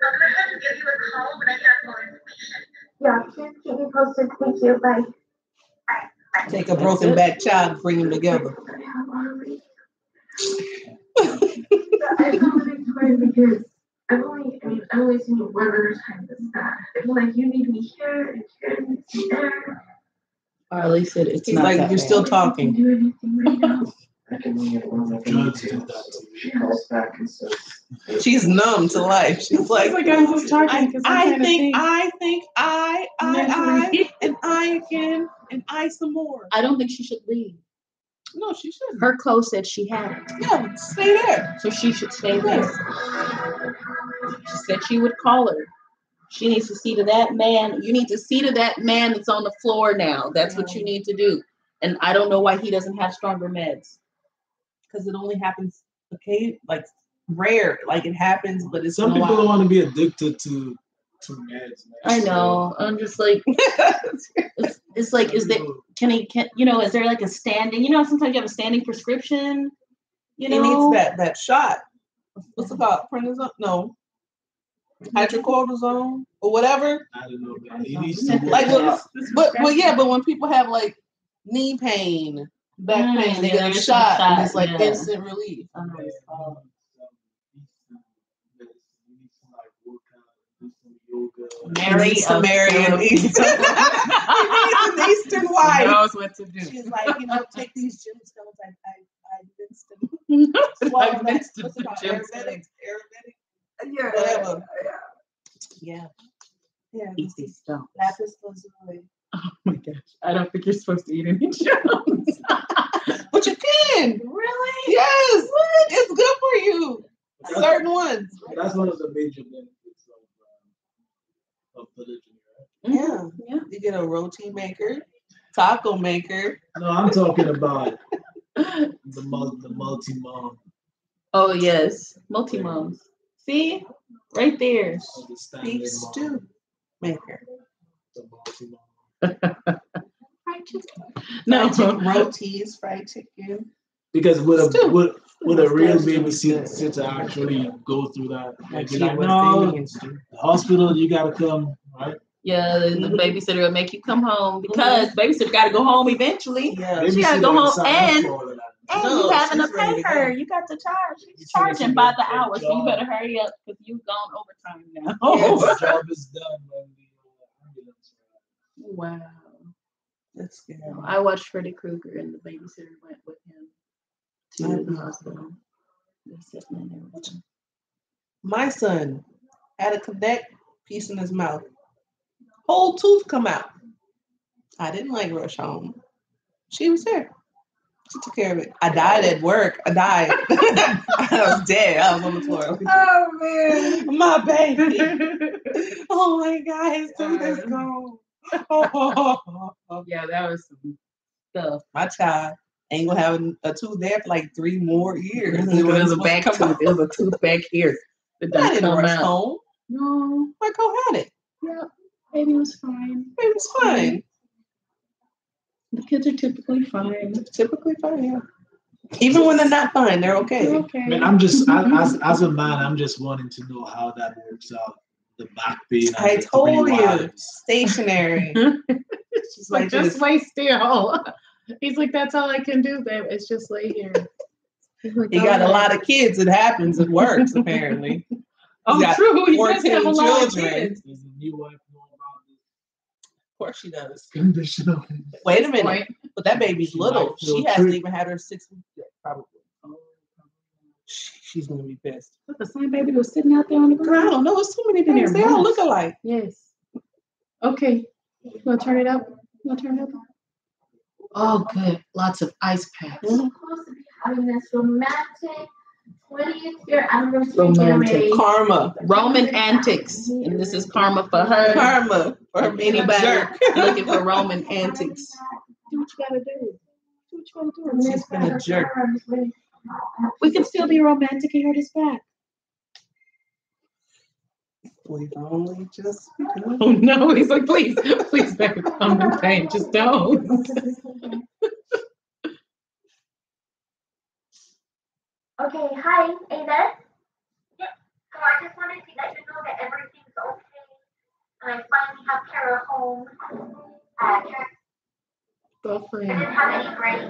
[SPEAKER 8] I'll go ahead and give you a call when I have more information.
[SPEAKER 1] Yeah, please keep me posted. Thank you. Bye.
[SPEAKER 8] Bye.
[SPEAKER 4] Take a broken back child and bring him together.
[SPEAKER 1] I feel really tired because I've only seen you one other time this bad. I feel like you need me here and here and there.
[SPEAKER 11] Arlie said it's
[SPEAKER 4] He's
[SPEAKER 11] not
[SPEAKER 4] like,
[SPEAKER 11] that
[SPEAKER 4] you're
[SPEAKER 11] bad.
[SPEAKER 4] still
[SPEAKER 1] I can
[SPEAKER 4] talking.
[SPEAKER 1] do anything right now.
[SPEAKER 2] I can leave it alone if I need to. So she calls back and says,
[SPEAKER 11] She's numb to life. She's like
[SPEAKER 4] I'm just talking because
[SPEAKER 11] I think, and I again, and I some more.
[SPEAKER 4] I don't think she should leave.
[SPEAKER 11] No, she shouldn't.
[SPEAKER 4] Her clothes said she had it.
[SPEAKER 11] Yeah, stay there.
[SPEAKER 4] So she should stay there. She said she would call her. She needs to see to that man. You need to see to that man that's on the floor now. That's what you need to do. And I don't know why he doesn't have stronger meds.
[SPEAKER 11] Because it only happens, okay, like rare. Like it happens, but it's
[SPEAKER 3] some people don't want to be addicted to meds. Man.
[SPEAKER 4] I know. I'm just like, it's like, is there? Can is there like a standing? Sometimes you have a standing prescription.
[SPEAKER 11] He needs that shot. What's it called? Prednisone? No. Hydrocortisone or whatever.
[SPEAKER 3] I don't know. Man. He needs to
[SPEAKER 11] like, but when people have like knee pain, back pain, they get a shot, and it's like instant relief.
[SPEAKER 4] Marry
[SPEAKER 11] an Eastern wife.
[SPEAKER 4] Knows what to do.
[SPEAKER 11] She's like, take these gemstones. I minced them. Aromatic.
[SPEAKER 7] Yeah.
[SPEAKER 11] Whatever. Yeah.
[SPEAKER 4] Eat these stones.
[SPEAKER 11] Lapis lazuli.
[SPEAKER 4] Oh my gosh. I don't think you're supposed to eat any stones.
[SPEAKER 11] But you can.
[SPEAKER 4] Really?
[SPEAKER 11] Yes. What? It's good for you. Certain ones.
[SPEAKER 3] That's one of the major benefits of polygyny, right?
[SPEAKER 11] Yeah. You get a roti maker, taco maker.
[SPEAKER 3] No, I'm talking about the multi-mom.
[SPEAKER 4] Oh yes, multi-moms. See, right there.
[SPEAKER 11] Beef stew maker.
[SPEAKER 3] The multi-mom.
[SPEAKER 4] Fried chicken. No,
[SPEAKER 11] rotis, fried chicken.
[SPEAKER 3] Because with a real babysitter actually go through that, like, be like, no, the hospital, you gotta come, right?
[SPEAKER 4] Yeah, the babysitter will make you come home because babysitter got to go home eventually.
[SPEAKER 11] Yeah,
[SPEAKER 4] she got to go home and you having to pay her. You got to charge. She's charging by the hour, so you better hurry up because you've gone overtime now.
[SPEAKER 3] The job is done when the ambulance arrives.
[SPEAKER 4] Wow.
[SPEAKER 11] That's scary.
[SPEAKER 4] I watched Freddy Krueger and the babysitter went with him to the hospital. They're sitting in there with him.
[SPEAKER 11] My son had a connect piece in his mouth. Whole tooth come out. I didn't rush home. She was there. She took care of it. I died at work. I died. I was dead. I was on the floor.
[SPEAKER 7] Oh man.
[SPEAKER 11] My baby. Oh my God, his tooth is gone.
[SPEAKER 4] Yeah, that was some stuff.
[SPEAKER 11] My child ain't gonna have a tooth there for like 3 more years.
[SPEAKER 4] It was a back tooth. It was a tooth back here.
[SPEAKER 11] I didn't rush home.
[SPEAKER 4] No.
[SPEAKER 11] Marco had it.
[SPEAKER 4] Yeah. Baby was fine.
[SPEAKER 11] Baby was fine.
[SPEAKER 4] The kids are typically fine.
[SPEAKER 11] Yeah. Even when they're not fine, they're okay.
[SPEAKER 4] They're okay.
[SPEAKER 3] Man, I'm just as a man, I'm just wanting to know how that works out. The back pain.
[SPEAKER 11] I told you, stationary.
[SPEAKER 4] She's like, just lay still. He's like, that's all I can do, babe. It's just lay here. Like,
[SPEAKER 11] he got a lot of kids. It happens. It works apparently.
[SPEAKER 4] True. He
[SPEAKER 11] 14
[SPEAKER 4] does have a lot of
[SPEAKER 11] children.
[SPEAKER 4] kids.
[SPEAKER 3] Does the new wife know about this?
[SPEAKER 11] Of course she does.
[SPEAKER 3] Conditional.
[SPEAKER 11] Wait a minute. But that baby's
[SPEAKER 3] She
[SPEAKER 11] little.
[SPEAKER 3] might feel
[SPEAKER 11] She hasn't
[SPEAKER 3] tricked.
[SPEAKER 11] even had her 6 weeks yet, probably. She's gonna be pissed.
[SPEAKER 4] Look, the same baby was sitting out there on the
[SPEAKER 11] Girl, I
[SPEAKER 4] ground.
[SPEAKER 11] don't know. It's too many things. They all look alike.
[SPEAKER 4] Yes. Okay. You want to turn it up? Oh, good. Lots of ice packs.
[SPEAKER 1] We're supposed to be having this romantic 20th year anniversary getaway.
[SPEAKER 11] Karma.
[SPEAKER 4] Roman antics. And this is karma for her.
[SPEAKER 11] Karma. For being a
[SPEAKER 4] Anybody
[SPEAKER 11] jerk.
[SPEAKER 4] looking for Roman antics.
[SPEAKER 1] Do what you gotta do.
[SPEAKER 11] She's been a jerk.
[SPEAKER 4] We can still be romantic and hurt his back.
[SPEAKER 11] We've only just begun.
[SPEAKER 4] Oh no, he's like, please, baby, calm down, pain. Just don't.
[SPEAKER 1] Okay, hi, hey there. Yeah, so I just wanted to let you know that everything's okay. And I finally have Kara home. Kara didn't have any breaks.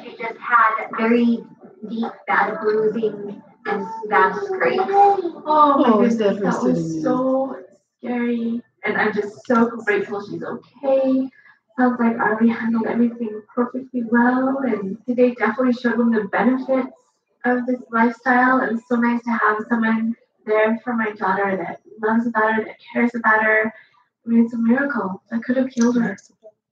[SPEAKER 1] She just had very deep, bad bruising and bad scrapes. Oh my goodness, that was so scary. And I'm just so grateful she's okay. Sounds like I already handled everything perfectly well. And today definitely showed them the benefits of this lifestyle. It was so nice to have someone there for my daughter that loves about her, that cares about her. I mean, it's a miracle. I could have killed her.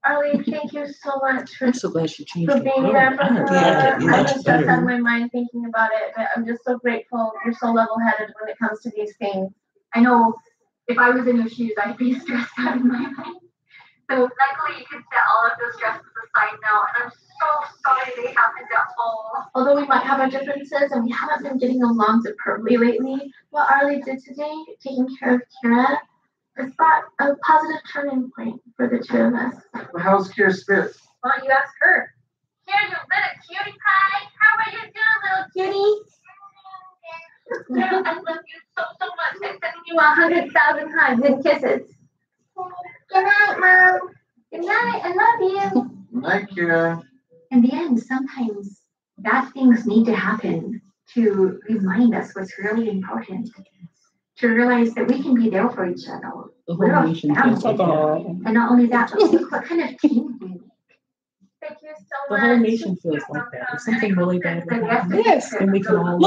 [SPEAKER 1] Arlene, thank you so much for
[SPEAKER 4] I'm so glad she changed
[SPEAKER 1] for
[SPEAKER 4] it.
[SPEAKER 1] being there for her.
[SPEAKER 4] Yeah,
[SPEAKER 1] I'm just stressed out of my mind thinking about it, but I'm just so grateful. You're so level-headed when it comes to these things. I know if I was in your shoes, I'd be stressed out of my mind. So luckily, you can set all of those stresses aside now, and I'm so sorry they happened at home. Although we might have our differences and we haven't been getting along superbly lately, what Arlie did today, taking care of Kira, has brought a positive turning point for the two of us.
[SPEAKER 2] Well, how's Kira's spirits?
[SPEAKER 1] Why don't you ask her? Here, you little cutie pie. How are you doing, little cutie? Kira, I love you so much. I'm sending you 100,000 hugs and kisses. Good night, Mom. Good night. I love you.
[SPEAKER 2] Good night, Kira.
[SPEAKER 9] In the end, sometimes bad things need to happen to remind us what's really important. To realize that we can be there for each other. We're a family. And not only that, but look what kind of team we make.
[SPEAKER 1] Thank you so
[SPEAKER 4] The
[SPEAKER 1] much.
[SPEAKER 4] whole nation feels like that. If something really bad would happen, then we can all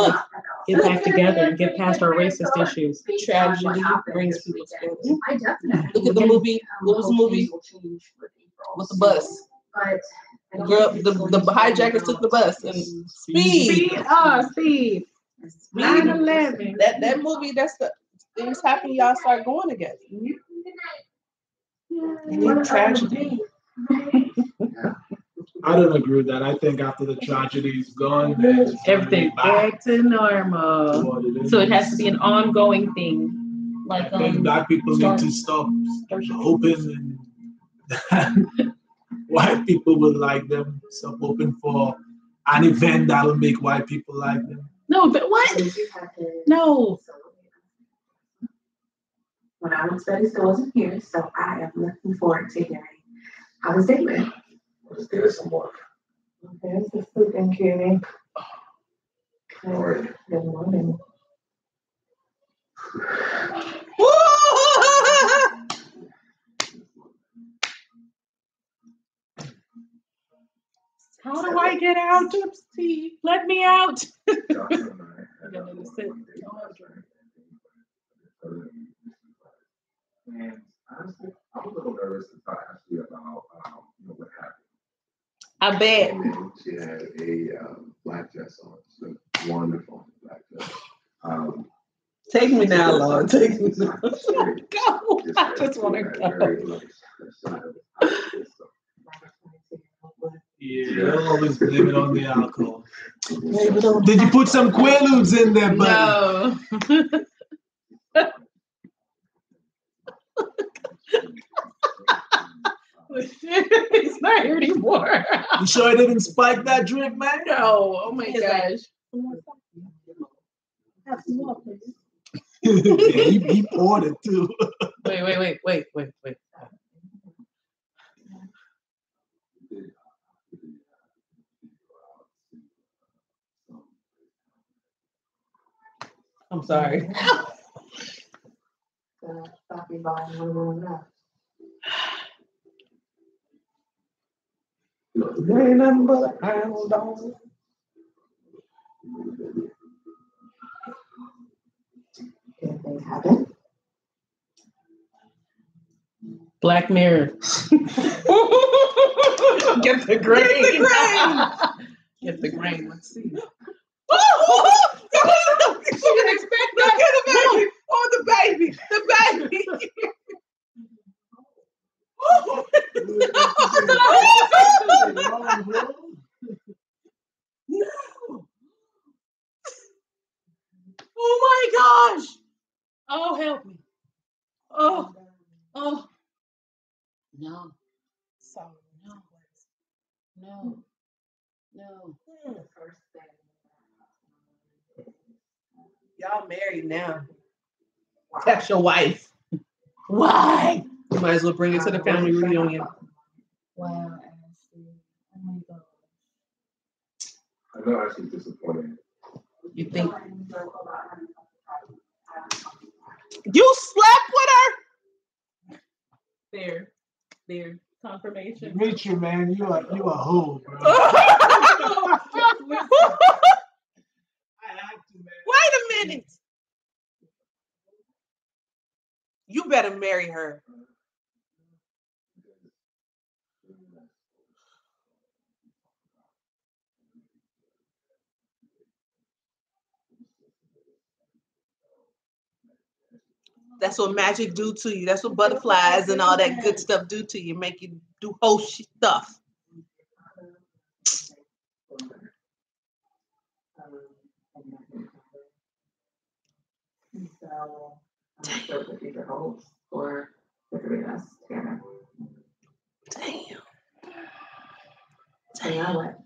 [SPEAKER 4] get back together and get past our racist issues. Tragedy brings people together.
[SPEAKER 1] I definitely.
[SPEAKER 11] Look at the movie. What was the movie? With the bus.
[SPEAKER 1] But
[SPEAKER 11] The girl, the hijackers took the bus and Speed.
[SPEAKER 4] Speed. 9/11.
[SPEAKER 11] That movie. That's the things happen. Y'all start going together. And then tragedy.
[SPEAKER 3] I don't agree with that. I think after the tragedy is gone, then
[SPEAKER 4] Everything back to normal. So it has to be an ongoing thing. Like
[SPEAKER 3] I think black people need to stop hoping and white people would like them. Stop hoping for an event that'll make white people like them.
[SPEAKER 4] No, but what? No.
[SPEAKER 9] When I was studying, still wasn't here, so I am looking forward to hearing how the day went.
[SPEAKER 10] Let's get us some work.
[SPEAKER 9] Okay, this is sleeping, Cutie.
[SPEAKER 10] All right.
[SPEAKER 9] Good morning.
[SPEAKER 4] How do I get out? Gypsy? Let me out.
[SPEAKER 10] And honestly, I'm a little nervous to talk actually about what happened.
[SPEAKER 11] I bet.
[SPEAKER 10] She had a black dress on. So wonderful black dress.
[SPEAKER 11] Take me now, Lord. Take me now.
[SPEAKER 4] Go. I just want to go.
[SPEAKER 3] Yeah, they'll always blame it on the alcohol. Did you put some Quaaludes in there, buddy?
[SPEAKER 4] No. It's not here anymore.
[SPEAKER 3] You sure it didn't spike that drink, man?
[SPEAKER 4] No. Oh my gosh.
[SPEAKER 3] Yeah, he poured it too.
[SPEAKER 4] Wait. I'm sorry.
[SPEAKER 9] Stop me by one.
[SPEAKER 11] Ain't nothing but a hound dog.
[SPEAKER 9] Anything happen?
[SPEAKER 4] Black Mirror. Get the grain. Get the grain. Let's see.
[SPEAKER 11] She didn't expect that. Look at the baby. Oh, the baby. The baby. No. Oh my gosh.
[SPEAKER 4] Oh, help me. Oh. No.
[SPEAKER 11] Sorry.
[SPEAKER 4] No.
[SPEAKER 11] Y'all married now. That's your wife. Why? You might as well bring it to the family reunion.
[SPEAKER 4] Wow, Ashley. Oh my God.
[SPEAKER 10] I know Ashley's disappointed.
[SPEAKER 11] You think? You slept with her?
[SPEAKER 4] There. Confirmation.
[SPEAKER 3] Demetri, man, you a hoe, bro.
[SPEAKER 11] minute. You better marry her. That's what magic do to you. That's what butterflies and all that good stuff do to you. Make you do whole stuff.
[SPEAKER 9] So I'm sure the future holds for the three of us together.
[SPEAKER 11] Damn.
[SPEAKER 9] So now what?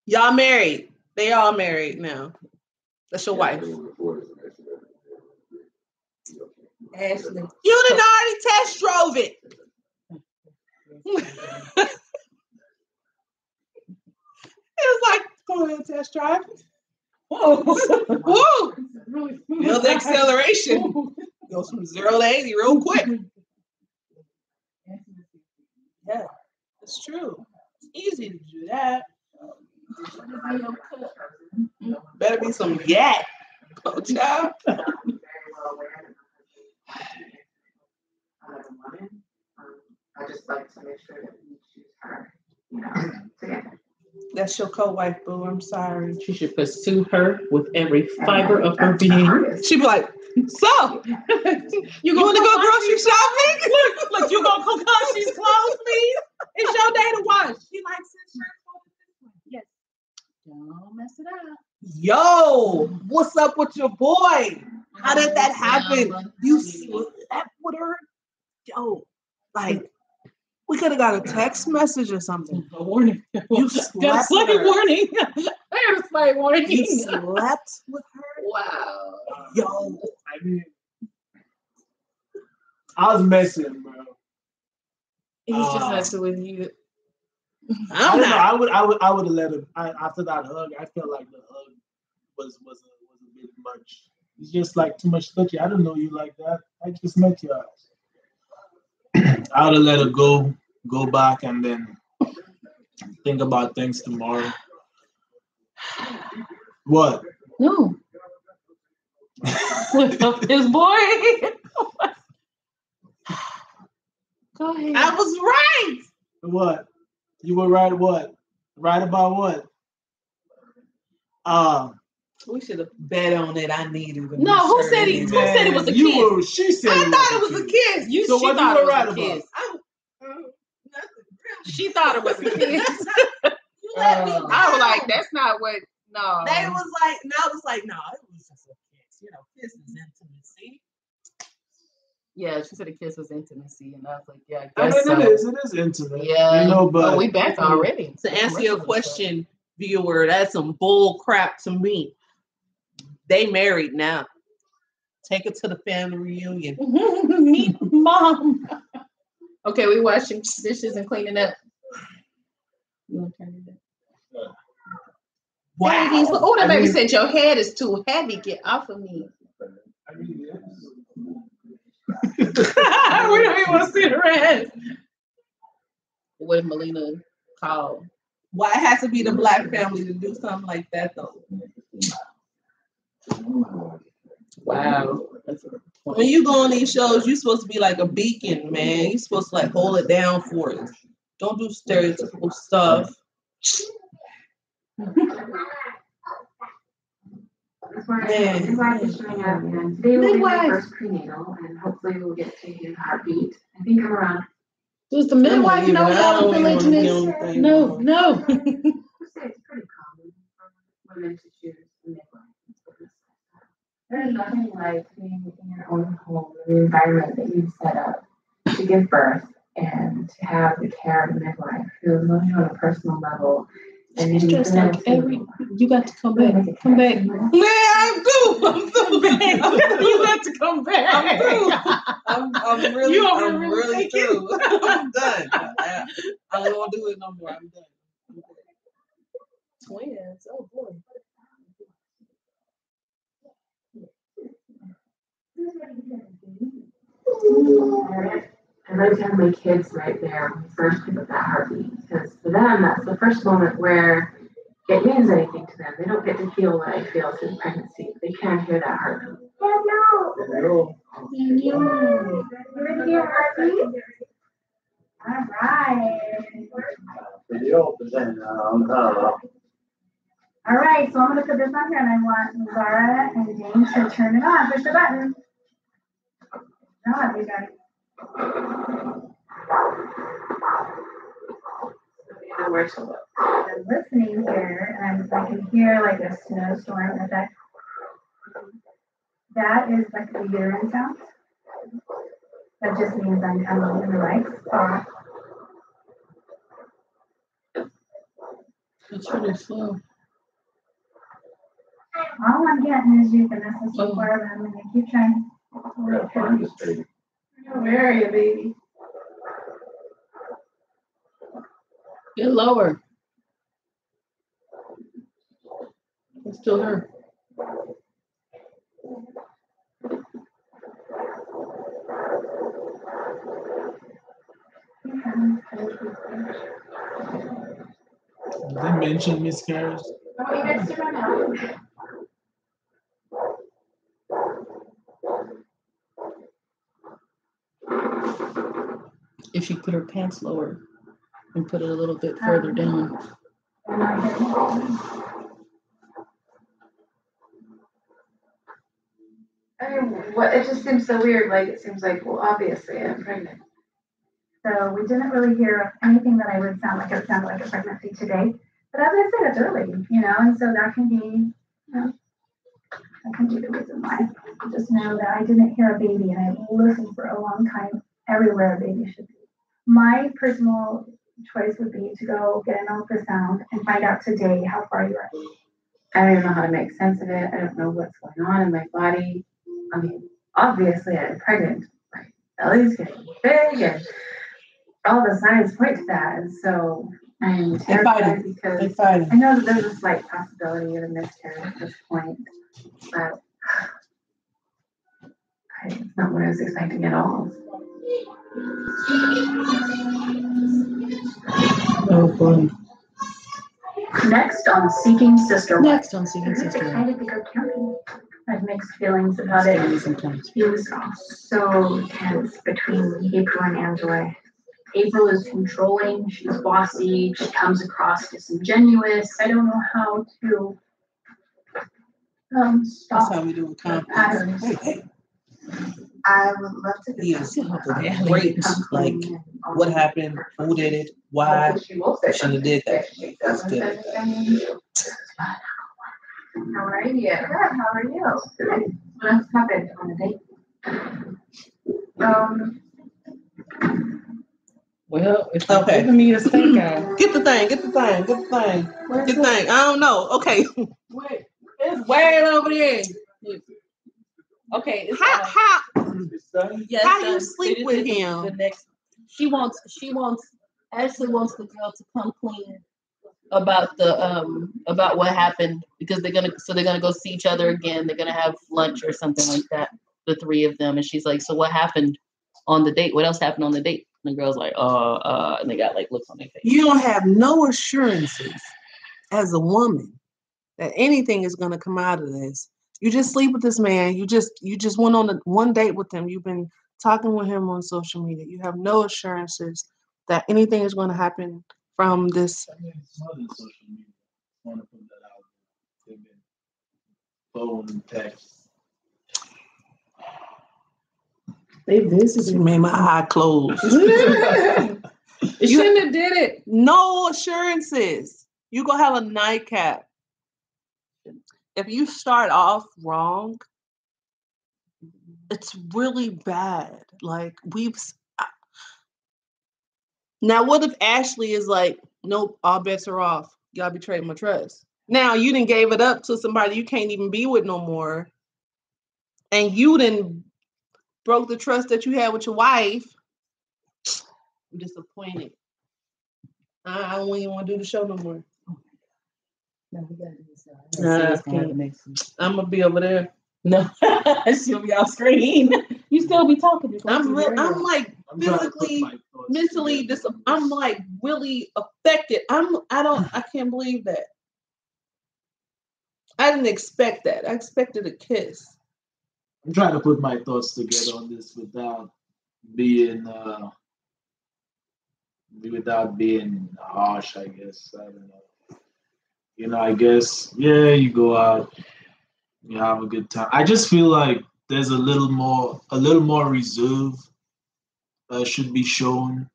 [SPEAKER 11] Y'all married. They all married now. That's your wife.
[SPEAKER 12] Ashley.
[SPEAKER 11] You done already test drove it. It was like, go ahead, test drive. Whoa. Woo. Feel the acceleration. Goes from 0 to 80 real quick. Yeah, it's true. It's easy to do that. Better be some yak. Oh, child.
[SPEAKER 9] I just like to make sure that we choose her, together.
[SPEAKER 11] That's your co-wife, boo. I'm sorry.
[SPEAKER 4] She should pursue her with every fiber of her being.
[SPEAKER 11] She'd be like, so, you want to go grocery shopping?
[SPEAKER 4] Look, you gonna cook her? She's clothes, please. It's your day to wash. She likes it. Yes. Don't mess it up.
[SPEAKER 11] Yo, what's up with your boy? How did that happen? You slept with her? Yo, like, we could have got a text message or something.
[SPEAKER 4] A warning.
[SPEAKER 11] You slept
[SPEAKER 4] with her. Warning. There's my warning.
[SPEAKER 11] You slept with her?
[SPEAKER 4] Wow.
[SPEAKER 3] Yo, I mean, I was messing, bro.
[SPEAKER 4] He's just messing with you.
[SPEAKER 3] I don't know. I would have let him. After that hug, I felt like the hug was a bit much. It's just like too much touchy. I don't know you like that. I just met your ass. I would have let her go back, and then think about things tomorrow. What?
[SPEAKER 4] No. His boy. Go ahead.
[SPEAKER 11] I was right.
[SPEAKER 3] What? You were right. What? Right about what?
[SPEAKER 11] We should have bet on it. I needed it.
[SPEAKER 4] No, who said it was a kiss?
[SPEAKER 3] She said
[SPEAKER 11] I thought it was a kiss.
[SPEAKER 3] So what you were right about?
[SPEAKER 4] She thought it was a kiss.
[SPEAKER 6] I was like, that's not what. No.
[SPEAKER 11] They was like, it was just a kiss. Kiss is intimacy.
[SPEAKER 6] Yeah, she said a kiss was intimacy, and I was like, yeah,
[SPEAKER 3] I
[SPEAKER 6] guess
[SPEAKER 3] mean,
[SPEAKER 6] so.
[SPEAKER 3] it is intimate.
[SPEAKER 6] Yeah,
[SPEAKER 3] but
[SPEAKER 6] we back already.
[SPEAKER 11] To answer your question, viewer, that's some bull crap to me. They married now. Take it to the family reunion.
[SPEAKER 4] Meet mom.
[SPEAKER 6] Okay, we washing dishes and cleaning up. You want to turn it down?
[SPEAKER 11] Wow.
[SPEAKER 6] Oh, that baby said your head is too heavy. Get off of me.
[SPEAKER 4] We don't even want to see the red.
[SPEAKER 6] What if Melina called?
[SPEAKER 11] Why it has to be the black family to do something like that, though?
[SPEAKER 6] Wow.
[SPEAKER 11] When you go on these shows, you're supposed to be like a beacon, man. You're supposed to like hold it down for us. Don't do stereotypical stuff.
[SPEAKER 9] That's why midwife is showing up, and today will be my first prenatal, and hopefully we'll get to hear the heartbeat. I think I'm around.
[SPEAKER 4] Does the midwife know how the religion is? No.
[SPEAKER 9] I would say it's pretty common for women to choose a midwife. There's nothing like being in your own home, the environment that you've set up to give birth and to have the care of a midwife who knows you on a personal level. And
[SPEAKER 4] It's just like you got to come back. Come back.
[SPEAKER 11] Man, I'm through.
[SPEAKER 4] You got to come back.
[SPEAKER 11] I'm through. I'm really through. I'm done. I don't want to do it no more. I'm done.
[SPEAKER 4] Twins. Oh boy.
[SPEAKER 9] I like to have my kids right there when we first pick up that heartbeat, because for them, that's the first moment where it means anything to them. They don't get to feel what I feel through pregnancy. They You can't hear that heartbeat.
[SPEAKER 3] Hello.
[SPEAKER 8] You ready to get a heartbeat? All right. All right, so I'm gonna put this on here and I want Zara and James to turn it on. Push the button. No, you got it.
[SPEAKER 7] You know where to look.
[SPEAKER 8] I'm listening here and I can hear like a snowstorm effect. That is like the urine sound. That just means I'm in the right spot.
[SPEAKER 11] It's really slow.
[SPEAKER 8] All I'm getting is you, Vanessa, so far, but I'm gonna keep trying.
[SPEAKER 10] We gotta find this baby.
[SPEAKER 7] Where are you, baby?
[SPEAKER 11] Get lower. It's still her.
[SPEAKER 3] Did they mention miscarriage?
[SPEAKER 8] I want you guys to run out.
[SPEAKER 11] If she put her pants lower and put it a little bit further down.
[SPEAKER 7] What? It just seems so weird. Like it seems like, well, obviously I'm pregnant.
[SPEAKER 8] So we didn't really hear anything that I would sound like it sounded like a pregnancy today. But as I said, it's early, and so that can be, that can be the reason why. Just know that I didn't hear a baby and I've listened for a long time everywhere a baby should be. My personal choice would be to go get an ultrasound and find out today how far you are.
[SPEAKER 7] I don't even know how to make sense of it. I don't know what's going on in my body. I mean, obviously I'm pregnant. My belly's getting big and all the signs point to that. And so I'm terrified because I know that there's a slight possibility of a miscarriage at this point. But it's not what I was expecting at all.
[SPEAKER 11] Oh, boy.
[SPEAKER 8] Next on Seeking Sisterwife.
[SPEAKER 11] Next on Seeking Sisterwife.
[SPEAKER 8] Excited to go camping. I have mixed feelings about it. It was so tense between April and Angela. April is controlling, she's bossy, she comes across disingenuous. I don't know how to stop.
[SPEAKER 11] That's how we do it.
[SPEAKER 9] I would love to
[SPEAKER 11] Yes, great. Like, what happened? Who did it? Why? Shouldn't have did that. That's good.
[SPEAKER 7] How are you? Good. How are you? Good. What else happened on the date?
[SPEAKER 11] Well, it's okay. Giving me a stink eye. Get the thing. Get the thing. Get the thing. Get the thing. I don't know. Okay.
[SPEAKER 4] Wait, it's way over there. Okay. It's
[SPEAKER 11] how
[SPEAKER 4] yes,
[SPEAKER 11] how do you sleep with him?
[SPEAKER 4] The next, she Ashley wants the girl to come clean about the about what happened because they're gonna go see each other again. They're gonna have lunch or something like that. The three of them, and she's like, "So what happened on the date? What else happened on the date?" And the girl's like, and they got like looks on their face.
[SPEAKER 11] You don't have no assurances as a woman that anything is gonna come out of this. You just sleep with this man. You just went on one date with him. You've been talking with him on social media. You have no assurances that anything is going to happen from this.
[SPEAKER 3] I mean, it's not in social media. I want to put that out. They've been phone and text.
[SPEAKER 11] They visited. Made my eye close.
[SPEAKER 4] You shouldn't have did it.
[SPEAKER 11] No assurances. You gonna have a nightcap. If you start off wrong, it's really bad. Like now, what if Ashley is like, nope, all bets are off. Y'all betrayed my trust. Now you done gave it up to somebody you can't even be with no more, and you done broke the trust that you had with your wife. I'm disappointed. I don't even want to do the show no more.
[SPEAKER 4] No, we gotta do this.
[SPEAKER 11] I'm gonna be over there.
[SPEAKER 4] No, she'll be off screen. You still be talking.
[SPEAKER 11] I'm like physically, mentally. I'm like really affected. I can't believe that. I didn't expect that. I expected a kiss.
[SPEAKER 3] I'm trying to put my thoughts together on this without being harsh, I guess. I don't know. You know, I guess, yeah, you go out, you have a good time. I just feel like there's a little more reserve should be shown.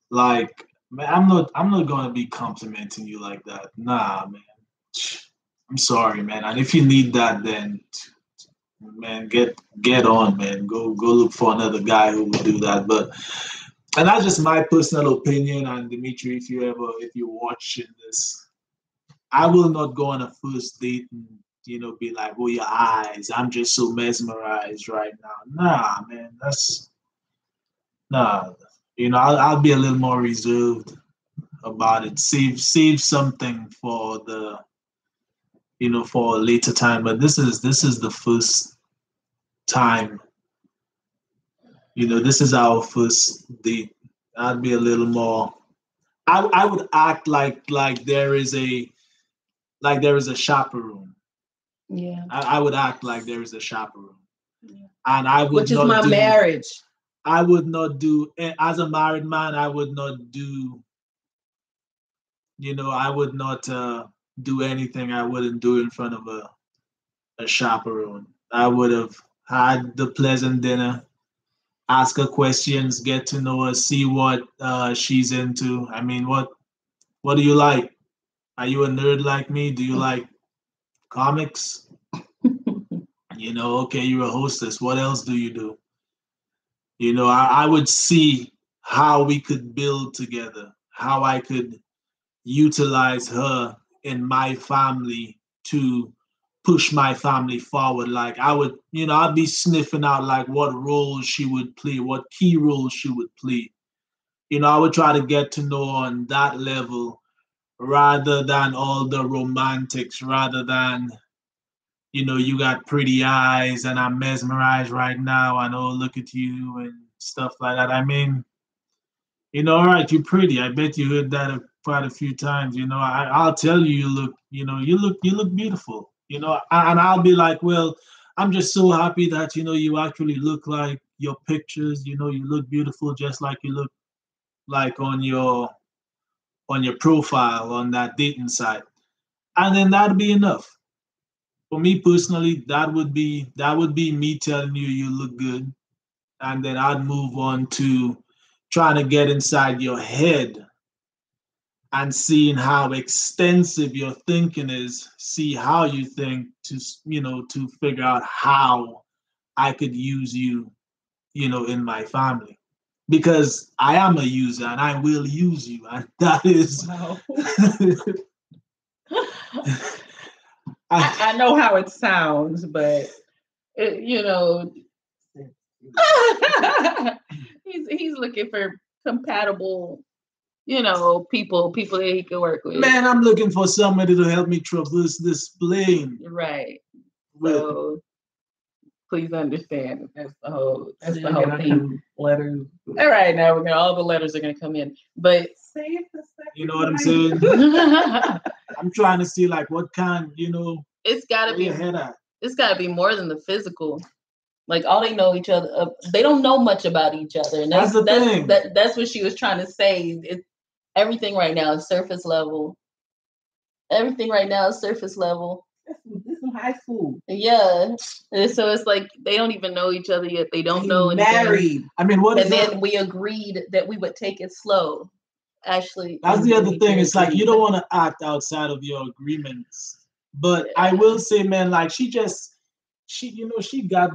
[SPEAKER 3] Like, man, I'm not gonna be complimenting you like that. Nah, man. I'm sorry, man. And if you need that, then man, get on, man. Go look for another guy who will do that. But and that's just my personal opinion. And Dimitri, if you're watching this, I will not go on a first date and be like, oh, your eyes, I'm just so mesmerized right now. Nah, man, that's nah. I'll be a little more reserved about it. Save something for the for a later time. But this is the first time. This is our first date. I'd be a little more. I would act like there is a chaperone.
[SPEAKER 11] Yeah.
[SPEAKER 3] I would act like there is a chaperone. Yeah. And I would
[SPEAKER 11] Which is my marriage.
[SPEAKER 3] I would not do, as a married man, I would not do, I would not do anything I wouldn't do in front of a chaperone. I would have had the pleasant dinner, ask her questions, get to know her, see what she's into. I mean, what do you like? Are you a nerd like me? Do you like comics? Okay, you're a hostess. What else do you do? I would see how we could build together, how I could utilize her in my family to push my family forward. Like I would, I'd be sniffing out like what roles she would play, what key roles she would play. I would try to get to know her on that level rather than all the romantics, rather than you got pretty eyes and I'm mesmerized right now and oh, look at you and stuff like that. I mean, all right, you're pretty. I bet you heard that quite a few times. I'll tell you, you look beautiful. And I'll be like, well, I'm just so happy that you actually look like your pictures. You look beautiful, just like you look like on your profile on that dating site, and then that'd be enough. For me personally, that would be me telling you look good, and then I'd move on to trying to get inside your head and seeing how extensive your thinking is, see how you think to figure out how I could use you, in my family. Because I am a user and I will use you. And that is
[SPEAKER 4] wow. I know how it sounds, but he's looking for compatible, people that he can work with.
[SPEAKER 3] Man, I'm looking for somebody to help me traverse this plane.
[SPEAKER 4] Right. So please understand that's the whole thing.
[SPEAKER 11] Letters.
[SPEAKER 4] All right, now all the letters are gonna come in. But
[SPEAKER 3] you know what I'm saying? I'm trying to see like what kind,
[SPEAKER 4] it's gotta be it's gotta be more than the physical. Like all they know each other, they don't know much about each other, and that's the thing. That's what she was trying to say. Everything right now is surface level. Everything right now is surface level.
[SPEAKER 11] This is high school.
[SPEAKER 4] Yeah, and so it's like they don't even know each other yet. They don't know anything.
[SPEAKER 11] Married.
[SPEAKER 3] I mean, what?
[SPEAKER 4] And then we agreed that we would take it slow. Actually,
[SPEAKER 3] that's the other thing. It's like you don't want to act outside of your agreements. But I will say, man, like she got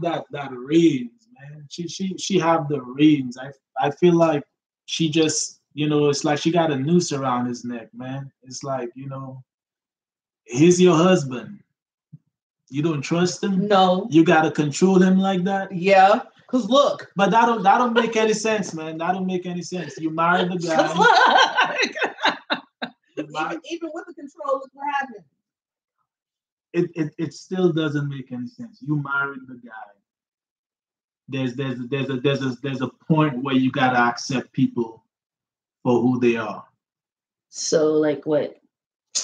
[SPEAKER 3] that reins, man. She have the reins. I feel like she just, it's like she got a noose around his neck, man. It's like, he's your husband. You don't trust him?
[SPEAKER 11] No.
[SPEAKER 3] You gotta control him like that?
[SPEAKER 11] Yeah. Cause look.
[SPEAKER 3] But that don't make any sense, man. That don't make any sense. You married the guy.
[SPEAKER 11] Even with the control, look what happened.
[SPEAKER 3] It still doesn't make any sense. You married the guy. There's a point where you gotta accept people for who they are.
[SPEAKER 4] So like what?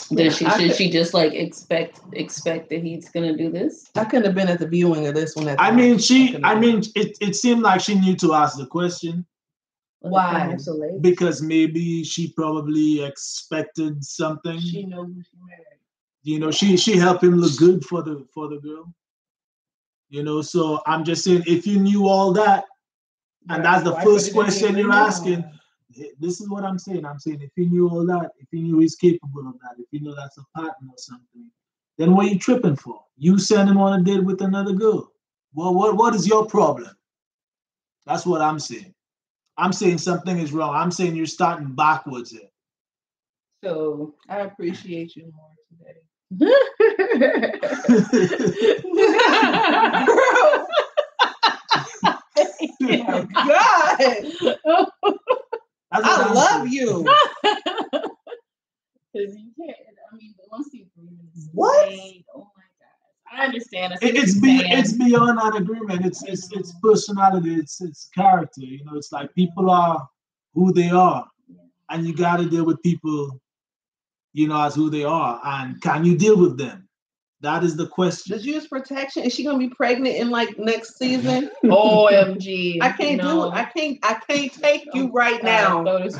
[SPEAKER 15] Should she just like expect that he's gonna do this?
[SPEAKER 11] I couldn't have been at the viewing of this one.
[SPEAKER 3] It seemed like she knew to ask the question.
[SPEAKER 11] Why?
[SPEAKER 3] Because maybe she probably expected something.
[SPEAKER 12] She knows who she married.
[SPEAKER 3] You know, she helped him look good for the girl. You know, so I'm just saying, if you knew all that, and that's the first question you're asking, this is what I'm saying. I'm saying, if you knew all that, if you knew he's capable of that, if you know that's a pattern or something, then what are you tripping for? You send him on a date with another girl. Well, what is your problem? That's what I'm saying. I'm saying something is wrong. I'm saying you're starting backwards here.
[SPEAKER 11] So I appreciate you more today. Oh God. I love you.
[SPEAKER 12] Because you can't. I mean, once the agreement is
[SPEAKER 11] what?
[SPEAKER 12] made, oh my God. I understand.
[SPEAKER 3] It's beyond an agreement. It's personality. It's character. You know, it's like people are who they are, and you got to deal with people, you know, as who they are. And can you deal with them? That is the question.
[SPEAKER 11] Does use protection? Is she gonna be pregnant in like next season?
[SPEAKER 12] OMG!
[SPEAKER 11] I can't do it. I can't take you right now.
[SPEAKER 12] See,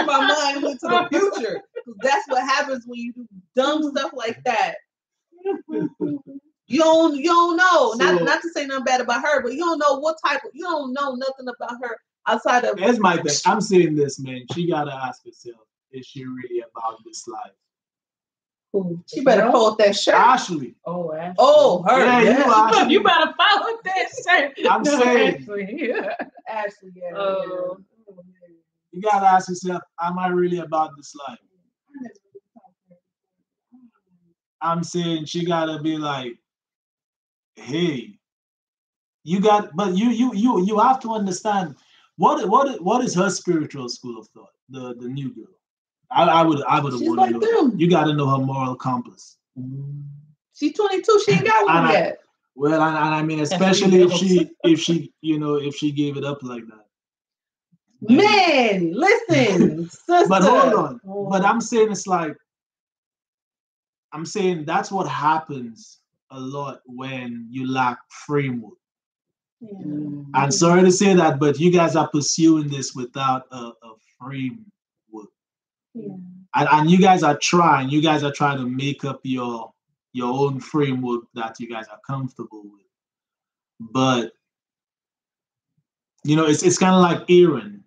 [SPEAKER 11] my mind went to the future. That's what happens when you do dumb stuff like that. You don't know.
[SPEAKER 3] So,
[SPEAKER 11] not to say nothing bad about her, but you don't know you don't know nothing about her outside of.
[SPEAKER 3] Here's my thing. I'm saying this, man. She gotta ask herself: is she really about this life?
[SPEAKER 11] She better fold that shirt.
[SPEAKER 3] Ashley.
[SPEAKER 12] Oh, Ashley.
[SPEAKER 11] Oh, her.
[SPEAKER 3] Yeah,
[SPEAKER 11] yes.
[SPEAKER 12] You better follow that shirt.
[SPEAKER 3] I'm saying.
[SPEAKER 12] Ashley, yeah.
[SPEAKER 11] Ashley, yeah.
[SPEAKER 12] Oh.
[SPEAKER 3] You gotta ask yourself: am I really about this life? I'm saying she gotta be like, hey, you have to understand what is her spiritual school of thought, the new girl. I would have wanted to know. You got to know her moral compass.
[SPEAKER 11] She's 22. She ain't got one yet.
[SPEAKER 3] Well, and I mean, especially if she gave it up like that.
[SPEAKER 11] Man, listen, sister.
[SPEAKER 3] But hold on. But I'm saying that's what happens a lot when you lack framework. Yeah. I'm sorry to say that, but you guys are pursuing this without a framework. Yeah. And you guys are trying to make up your own framework that you guys are comfortable with. But you know, it's kind of like Aaron,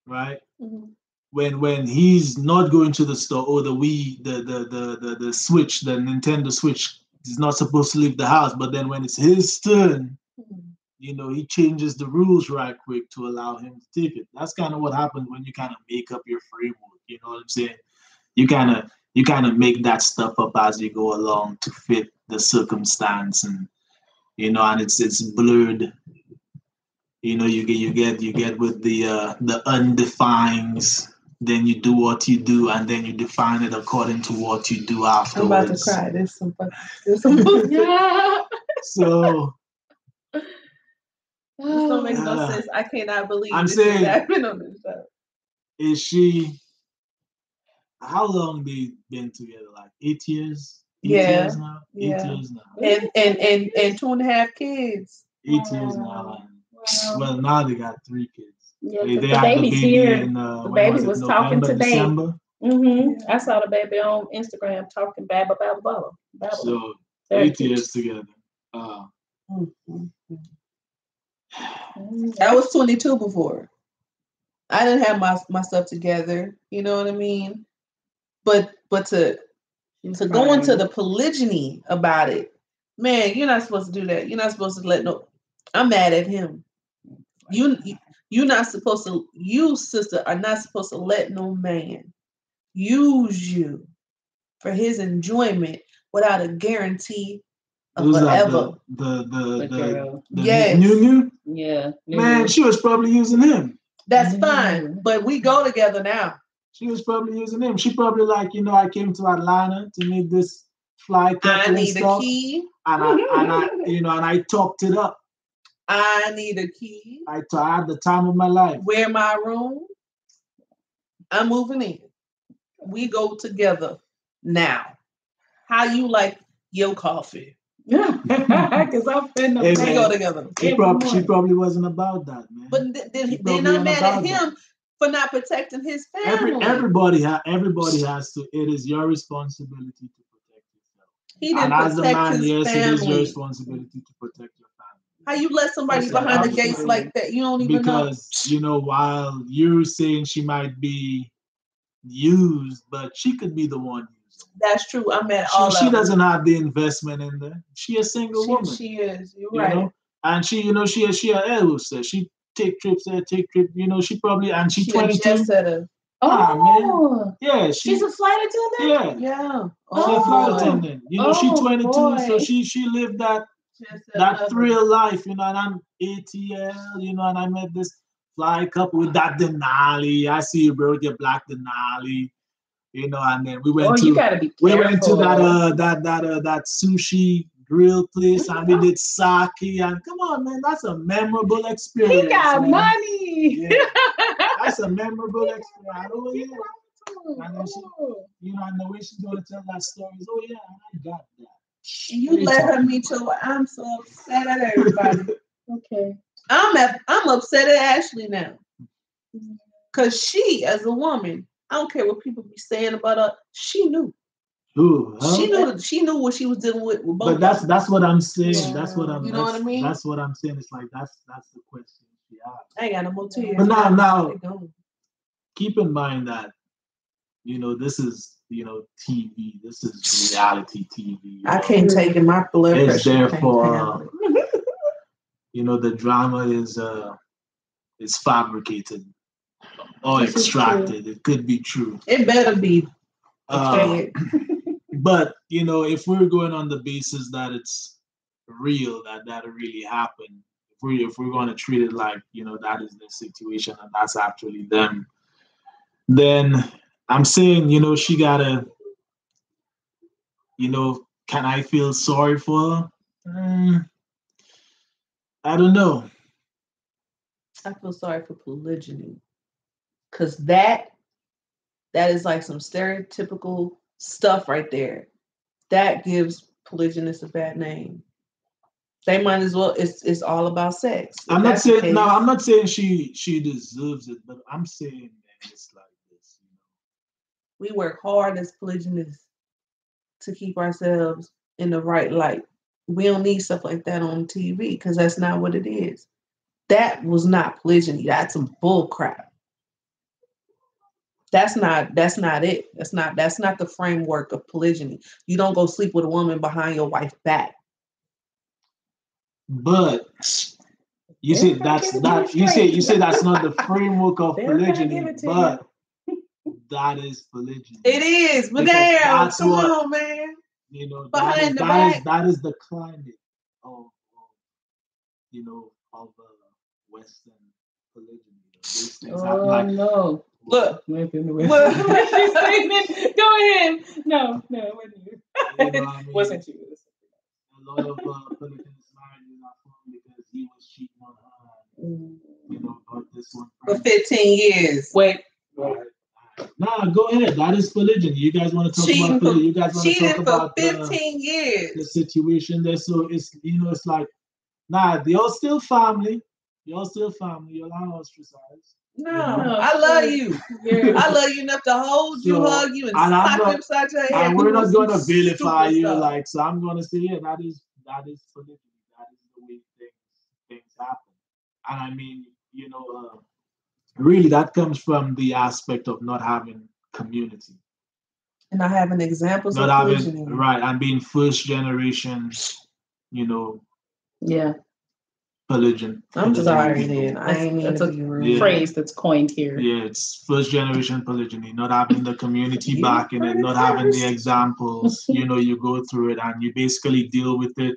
[SPEAKER 3] right? Mm-hmm. When he's not going to the store, or the Switch, the Nintendo Switch is not supposed to leave the house, but then when it's his turn, you know, he changes the rules right quick to allow him to take it. That's kind of what happens when you kind of make up your framework. You know what I'm saying? You kind of make that stuff up as you go along to fit the circumstance, and you know, and it's blurred. You know, you get with the undefines. Then you do what you do, and then you define it according to what you do afterwards.
[SPEAKER 11] I'm about to cry. There's some
[SPEAKER 3] yeah. So
[SPEAKER 11] this don't make no sense. I cannot believe
[SPEAKER 3] I'm
[SPEAKER 11] this
[SPEAKER 3] saying,
[SPEAKER 11] is happening on this show.
[SPEAKER 3] Is she? How long they been together? Like 8 years? 8 years now? 8 years now.
[SPEAKER 11] And 2.5 kids.
[SPEAKER 3] 8 years now. Wow. Well, now they got 3 kids.
[SPEAKER 12] Yeah,
[SPEAKER 3] they
[SPEAKER 12] the
[SPEAKER 3] had
[SPEAKER 12] baby's
[SPEAKER 3] the baby
[SPEAKER 12] here.
[SPEAKER 3] in,
[SPEAKER 12] the baby was talking today.
[SPEAKER 3] December.
[SPEAKER 12] Mm-hmm. I saw the baby on Instagram talking babble.
[SPEAKER 3] So 8 years together.
[SPEAKER 11] I was 22 before. I didn't have my stuff together. You know what I mean? But to go into the polygyny about it, man, you're not supposed to do that. You're not supposed to let no. I'm mad at him. You're not supposed to. You, sister, are not supposed to let no man use you for his enjoyment without a guarantee of forever.
[SPEAKER 3] The
[SPEAKER 11] yes.
[SPEAKER 3] New?
[SPEAKER 15] Yeah.
[SPEAKER 3] Man, she was probably using him.
[SPEAKER 11] That's fine, but we go together now.
[SPEAKER 3] She was probably using him. She probably like, you know, I came to Atlanta to meet this fly couple.
[SPEAKER 11] I need a key.
[SPEAKER 3] And I, you know, and I talked it up.
[SPEAKER 11] I need a key.
[SPEAKER 3] I had the time of my life.
[SPEAKER 11] Where my room? I'm moving in. we go together now. How you like your coffee?
[SPEAKER 4] Yeah, because I'm finna
[SPEAKER 11] We go together.
[SPEAKER 3] She probably wasn't about that, man.
[SPEAKER 11] But then I'm mad at him for not protecting his family.
[SPEAKER 3] Everybody has to. It is your responsibility to protect yourself.
[SPEAKER 11] He didn't
[SPEAKER 3] as a
[SPEAKER 11] protect
[SPEAKER 3] man,
[SPEAKER 11] his
[SPEAKER 3] yes,
[SPEAKER 11] family.
[SPEAKER 3] it is your responsibility to protect your family.
[SPEAKER 11] How you let somebody behind the gates like that? You don't even know.
[SPEAKER 3] Because, while you're saying she might be used, but she could be the one used.
[SPEAKER 11] That's true. I'm at all
[SPEAKER 3] She doesn't have the investment in there. She a single woman.
[SPEAKER 11] She is. You're right.
[SPEAKER 3] And she says she take trips there, take trip. She probably, and she 22.
[SPEAKER 4] Oh,
[SPEAKER 3] man. Yeah,
[SPEAKER 4] she's a flight attendant.
[SPEAKER 11] Yeah.
[SPEAKER 3] She's a flight attendant. She's 22, so she lived that thrill life. And I'm ATL. And I met this fly couple with that Denali. I see you, bro, with your black Denali. And then we went to that sushi grill place, and we did sake. And come on, man, that's a memorable experience.
[SPEAKER 4] He got money.
[SPEAKER 3] Yeah. That's a memorable experience. Oh yeah. And then and the way she's gonna tell that story is, oh yeah, I got that.
[SPEAKER 11] You let her meet your. I'm so upset at everybody.
[SPEAKER 4] Okay.
[SPEAKER 11] I'm upset at Ashley now, cause she, as a woman, I don't care what people be saying about her. She knew.
[SPEAKER 3] Ooh, huh?
[SPEAKER 11] She knew what she was dealing with both.
[SPEAKER 3] But that's what I'm saying. Yeah. That's what I'm.
[SPEAKER 11] You know what I mean?
[SPEAKER 3] That's what I'm saying. It's like that's the question. Yeah.
[SPEAKER 11] I ain't got no more tears.
[SPEAKER 3] But now, keep in mind that this is TV. This is reality TV.
[SPEAKER 11] I can't take it. My blood pressure.
[SPEAKER 3] It's therefore, the drama is fabricated or extracted. It could be true.
[SPEAKER 11] It better be.
[SPEAKER 3] But if we're going on the basis that it's real, that really happened, if we're going to treat it like that is the situation and that's actually them, then I'm saying she gotta can I feel sorry for her? I don't know.
[SPEAKER 11] I feel sorry for polygyny, because that is like some stereotypical stuff right there. That gives polygynists a bad name. They might as well. It's all about sex.
[SPEAKER 3] I'm not saying she deserves it, but I'm saying, man, it's like this.
[SPEAKER 11] We work hard as polygynists to keep ourselves in the right light. We don't need stuff like that on TV because that's not what it is. That was not polygyny. That's some bull crap. That's not it. That's not the framework of polygyny. You don't go sleep with a woman behind your wife's back.
[SPEAKER 3] But you say that's not the framework of polygyny, but that is polygyny.
[SPEAKER 11] It is, but damn, come on, man.
[SPEAKER 3] Behind the back. That is the climate of Western polygyny. These things
[SPEAKER 4] no.
[SPEAKER 11] Look.
[SPEAKER 4] Go ahead. No, it wasn't you. Wasn't you.
[SPEAKER 3] A lot of polygamous marriages are formed because he was cheating on her. About this one.
[SPEAKER 11] For 15 years.
[SPEAKER 4] Wait.
[SPEAKER 3] Nah, go ahead. That is polygyny. You guys want to talk about polygyny? You guys want to talk about
[SPEAKER 11] 15 years.
[SPEAKER 3] The situation there. So it's it's like, y'all still family. Y'all not ostracized.
[SPEAKER 11] No, I love you. I love you enough to hold you, hug you, and slap you upside your head.
[SPEAKER 3] And we're not going to vilify you, so I'm going to say, yeah, that is polygyny. That is the way things happen. And I mean, really, that comes from the aspect of not having community.
[SPEAKER 11] And not having examples
[SPEAKER 3] not
[SPEAKER 11] of
[SPEAKER 3] having,
[SPEAKER 11] polygyny.
[SPEAKER 3] Right, and being first generation,
[SPEAKER 4] Yeah.
[SPEAKER 3] Polygyny.
[SPEAKER 4] I'm sorry, then. That's a phrase that's coined here.
[SPEAKER 3] Yeah, it's first generation polygyny, not having the community backing it, not having the examples. You go through it and you basically deal with it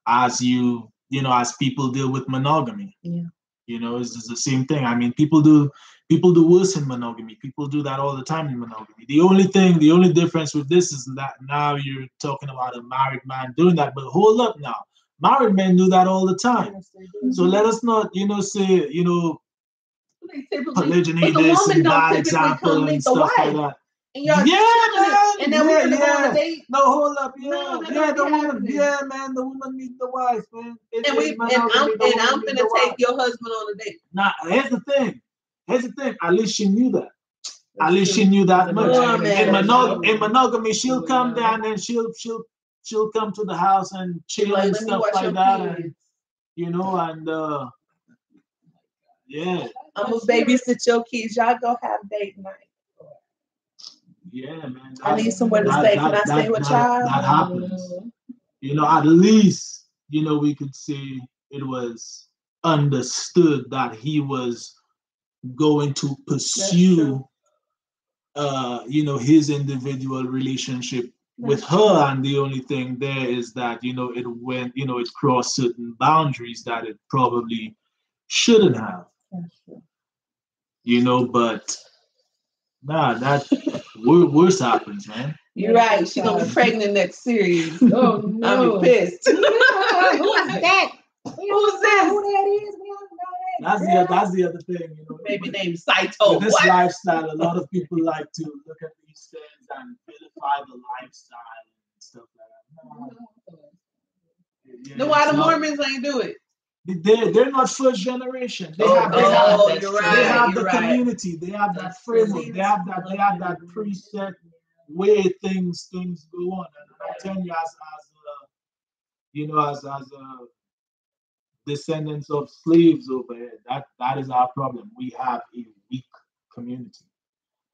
[SPEAKER 3] as as people deal with monogamy.
[SPEAKER 11] Yeah.
[SPEAKER 3] It's the same thing. I mean, people do worse in monogamy. People do that all the time in monogamy. The only difference with this is that now you're talking about a married man doing that. But hold up now. Married men do that all the time. So let us not, say, polygyny, this and that example and stuff like that.
[SPEAKER 11] And y'all and then we're gonna go on a date.
[SPEAKER 3] No, hold up, the woman, man, the woman meet the wife, man.
[SPEAKER 11] I'm gonna take your husband on a date.
[SPEAKER 3] Nah, here's the thing. At least she knew that. At least she knew that much. In monogamy, she'll come down and she'll come to the house and chill and stuff like that, and yeah.
[SPEAKER 11] I'm gonna babysit your kids. Y'all go have date night.
[SPEAKER 3] Yeah, man.
[SPEAKER 11] I need somewhere to stay. Can I stay with y'all?
[SPEAKER 3] That happens. At least, we could say it was understood that he was going to pursue, his individual relationship with her. And the only thing there is that, it crossed certain boundaries that it probably shouldn't have. But that worse happens, man.
[SPEAKER 11] You're right. She's gonna be pregnant next series. Oh no. I'll be pissed. Who's that? Who's that? Who that is? We don't know that.
[SPEAKER 3] That's the other thing,
[SPEAKER 11] Maybe named Saito.
[SPEAKER 3] With this lifestyle, a lot of people like to look at these things and vilify the lifestyle and stuff like that.
[SPEAKER 11] Then why the Mormons ain't do it?
[SPEAKER 3] They're not first generation. They have the community. They have that framework. They have that preset way things go on. And I'm telling you, as descendants of slaves over here, that is our problem. We have a weak community.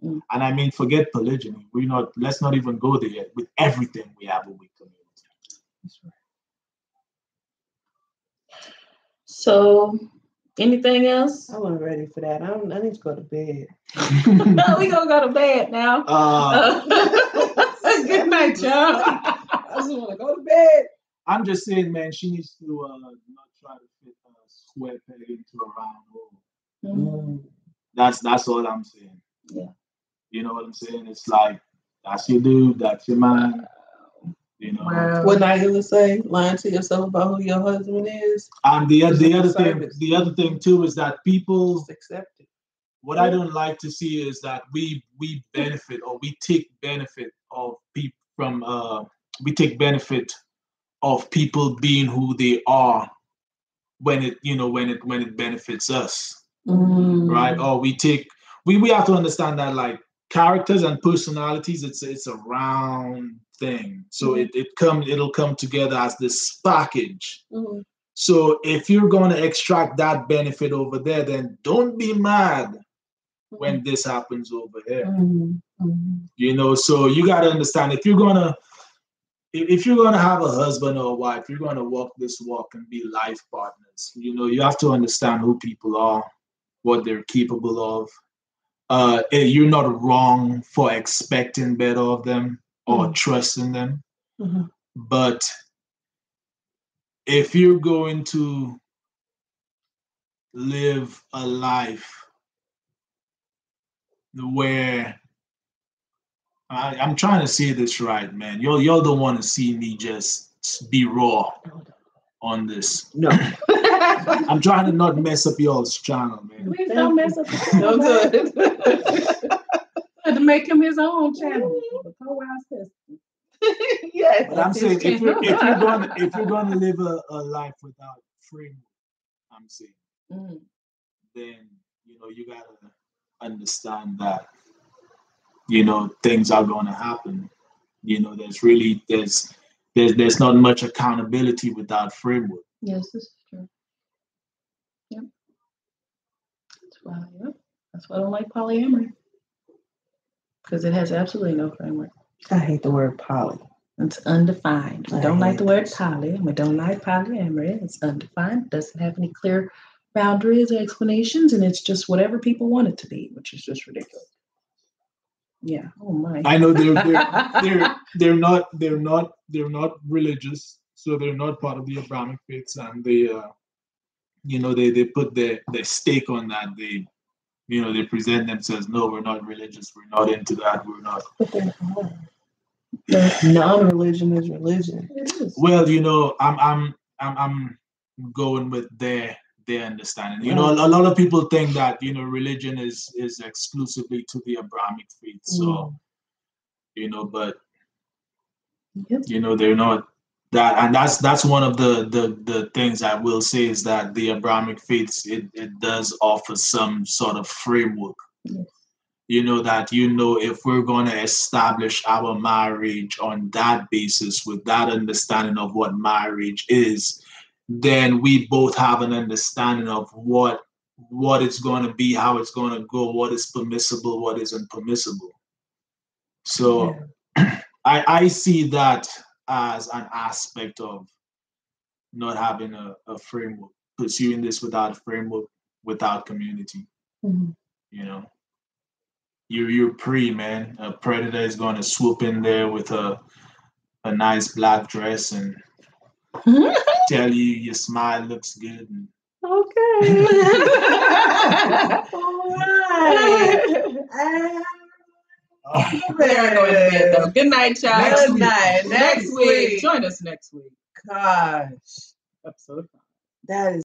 [SPEAKER 3] And I mean, forget polygyny. Let's not even go there yet. With everything, we have a weak community. That's right.
[SPEAKER 15] So, anything else?
[SPEAKER 11] I wasn't ready for that. I need to go to bed.
[SPEAKER 15] No, we gonna go to bed now.
[SPEAKER 11] Good night, y'all. I just want to go to bed.
[SPEAKER 3] I'm just saying, man, she needs to not try to fit a square peg into a round hole. That's all I'm saying.
[SPEAKER 15] Yeah.
[SPEAKER 3] You know what I'm saying? It's like, that's your dude, that's your man.
[SPEAKER 11] Wow. What Nigel say? Lying to yourself about who your husband is.
[SPEAKER 3] And the other thing too is that people
[SPEAKER 11] just accept it.
[SPEAKER 3] What I don't like to see is that we benefit, or we take benefit of people of people being who they are when it benefits us, right? Or we have to understand that, like, characters and personalities, it's a round thing. So it'll come together as this package. So if you're going to extract that benefit over there, then don't be mad when this happens over here. So you got to understand, if you're going to have a husband or a wife, you're going to walk this walk and be life partners. You have to understand who people are, what they're capable of. You're not wrong for expecting better of them or trusting them. But if you're going to live a life where I'm trying to say this right, man. Y'all don't want to see me just be raw on this. No. I'm trying to not mess up y'all's channel, man.
[SPEAKER 12] Please don't mess up the channel. Don't do it. To make him his own channel.
[SPEAKER 11] Yes.
[SPEAKER 3] But I'm saying if you're going to live a life without framework, I'm saying, then you gotta understand that things are going to happen. There's not much accountability without framework.
[SPEAKER 15] Yes, this is true. Yep. That's why I don't like polyamory, because it has absolutely no framework.
[SPEAKER 11] I hate the word poly.
[SPEAKER 15] It's undefined. We don't like the word poly. We don't like polyamory. It's undefined. Doesn't have any clear boundaries or explanations, and it's just whatever people want it to be, which is just ridiculous. Yeah. Oh my.
[SPEAKER 3] I know they're not religious, so they're not part of the Abrahamic faiths, and they put their stake on that. They present themselves, no, we're not religious, we're not into that, we're not.
[SPEAKER 11] Non-religion is religion.
[SPEAKER 15] It is.
[SPEAKER 3] Well, I'm going with their their understanding. You know, a lot of people think that, you know, religion is exclusively to the Abrahamic faith. So, you know, but you know, they're not that, and that's one of the things I will say is that the Abrahamic faiths, it does offer some sort of framework. You know, that, you know, if we're going to establish our marriage on that basis, with that understanding of what marriage is, then we both have an understanding of what it's going to be, how it's going to go, what is permissible, what isn't permissible. So I see that as an aspect of not having a framework, pursuing this without framework, without community. You know, you're man. A predator is going to swoop in there with a nice black dress and tell you your smile looks good. And
[SPEAKER 11] okay. All right. We're going to bed though. Good night, y'all. Good night. Next week. Join us next week. Gosh. Episode 5. That is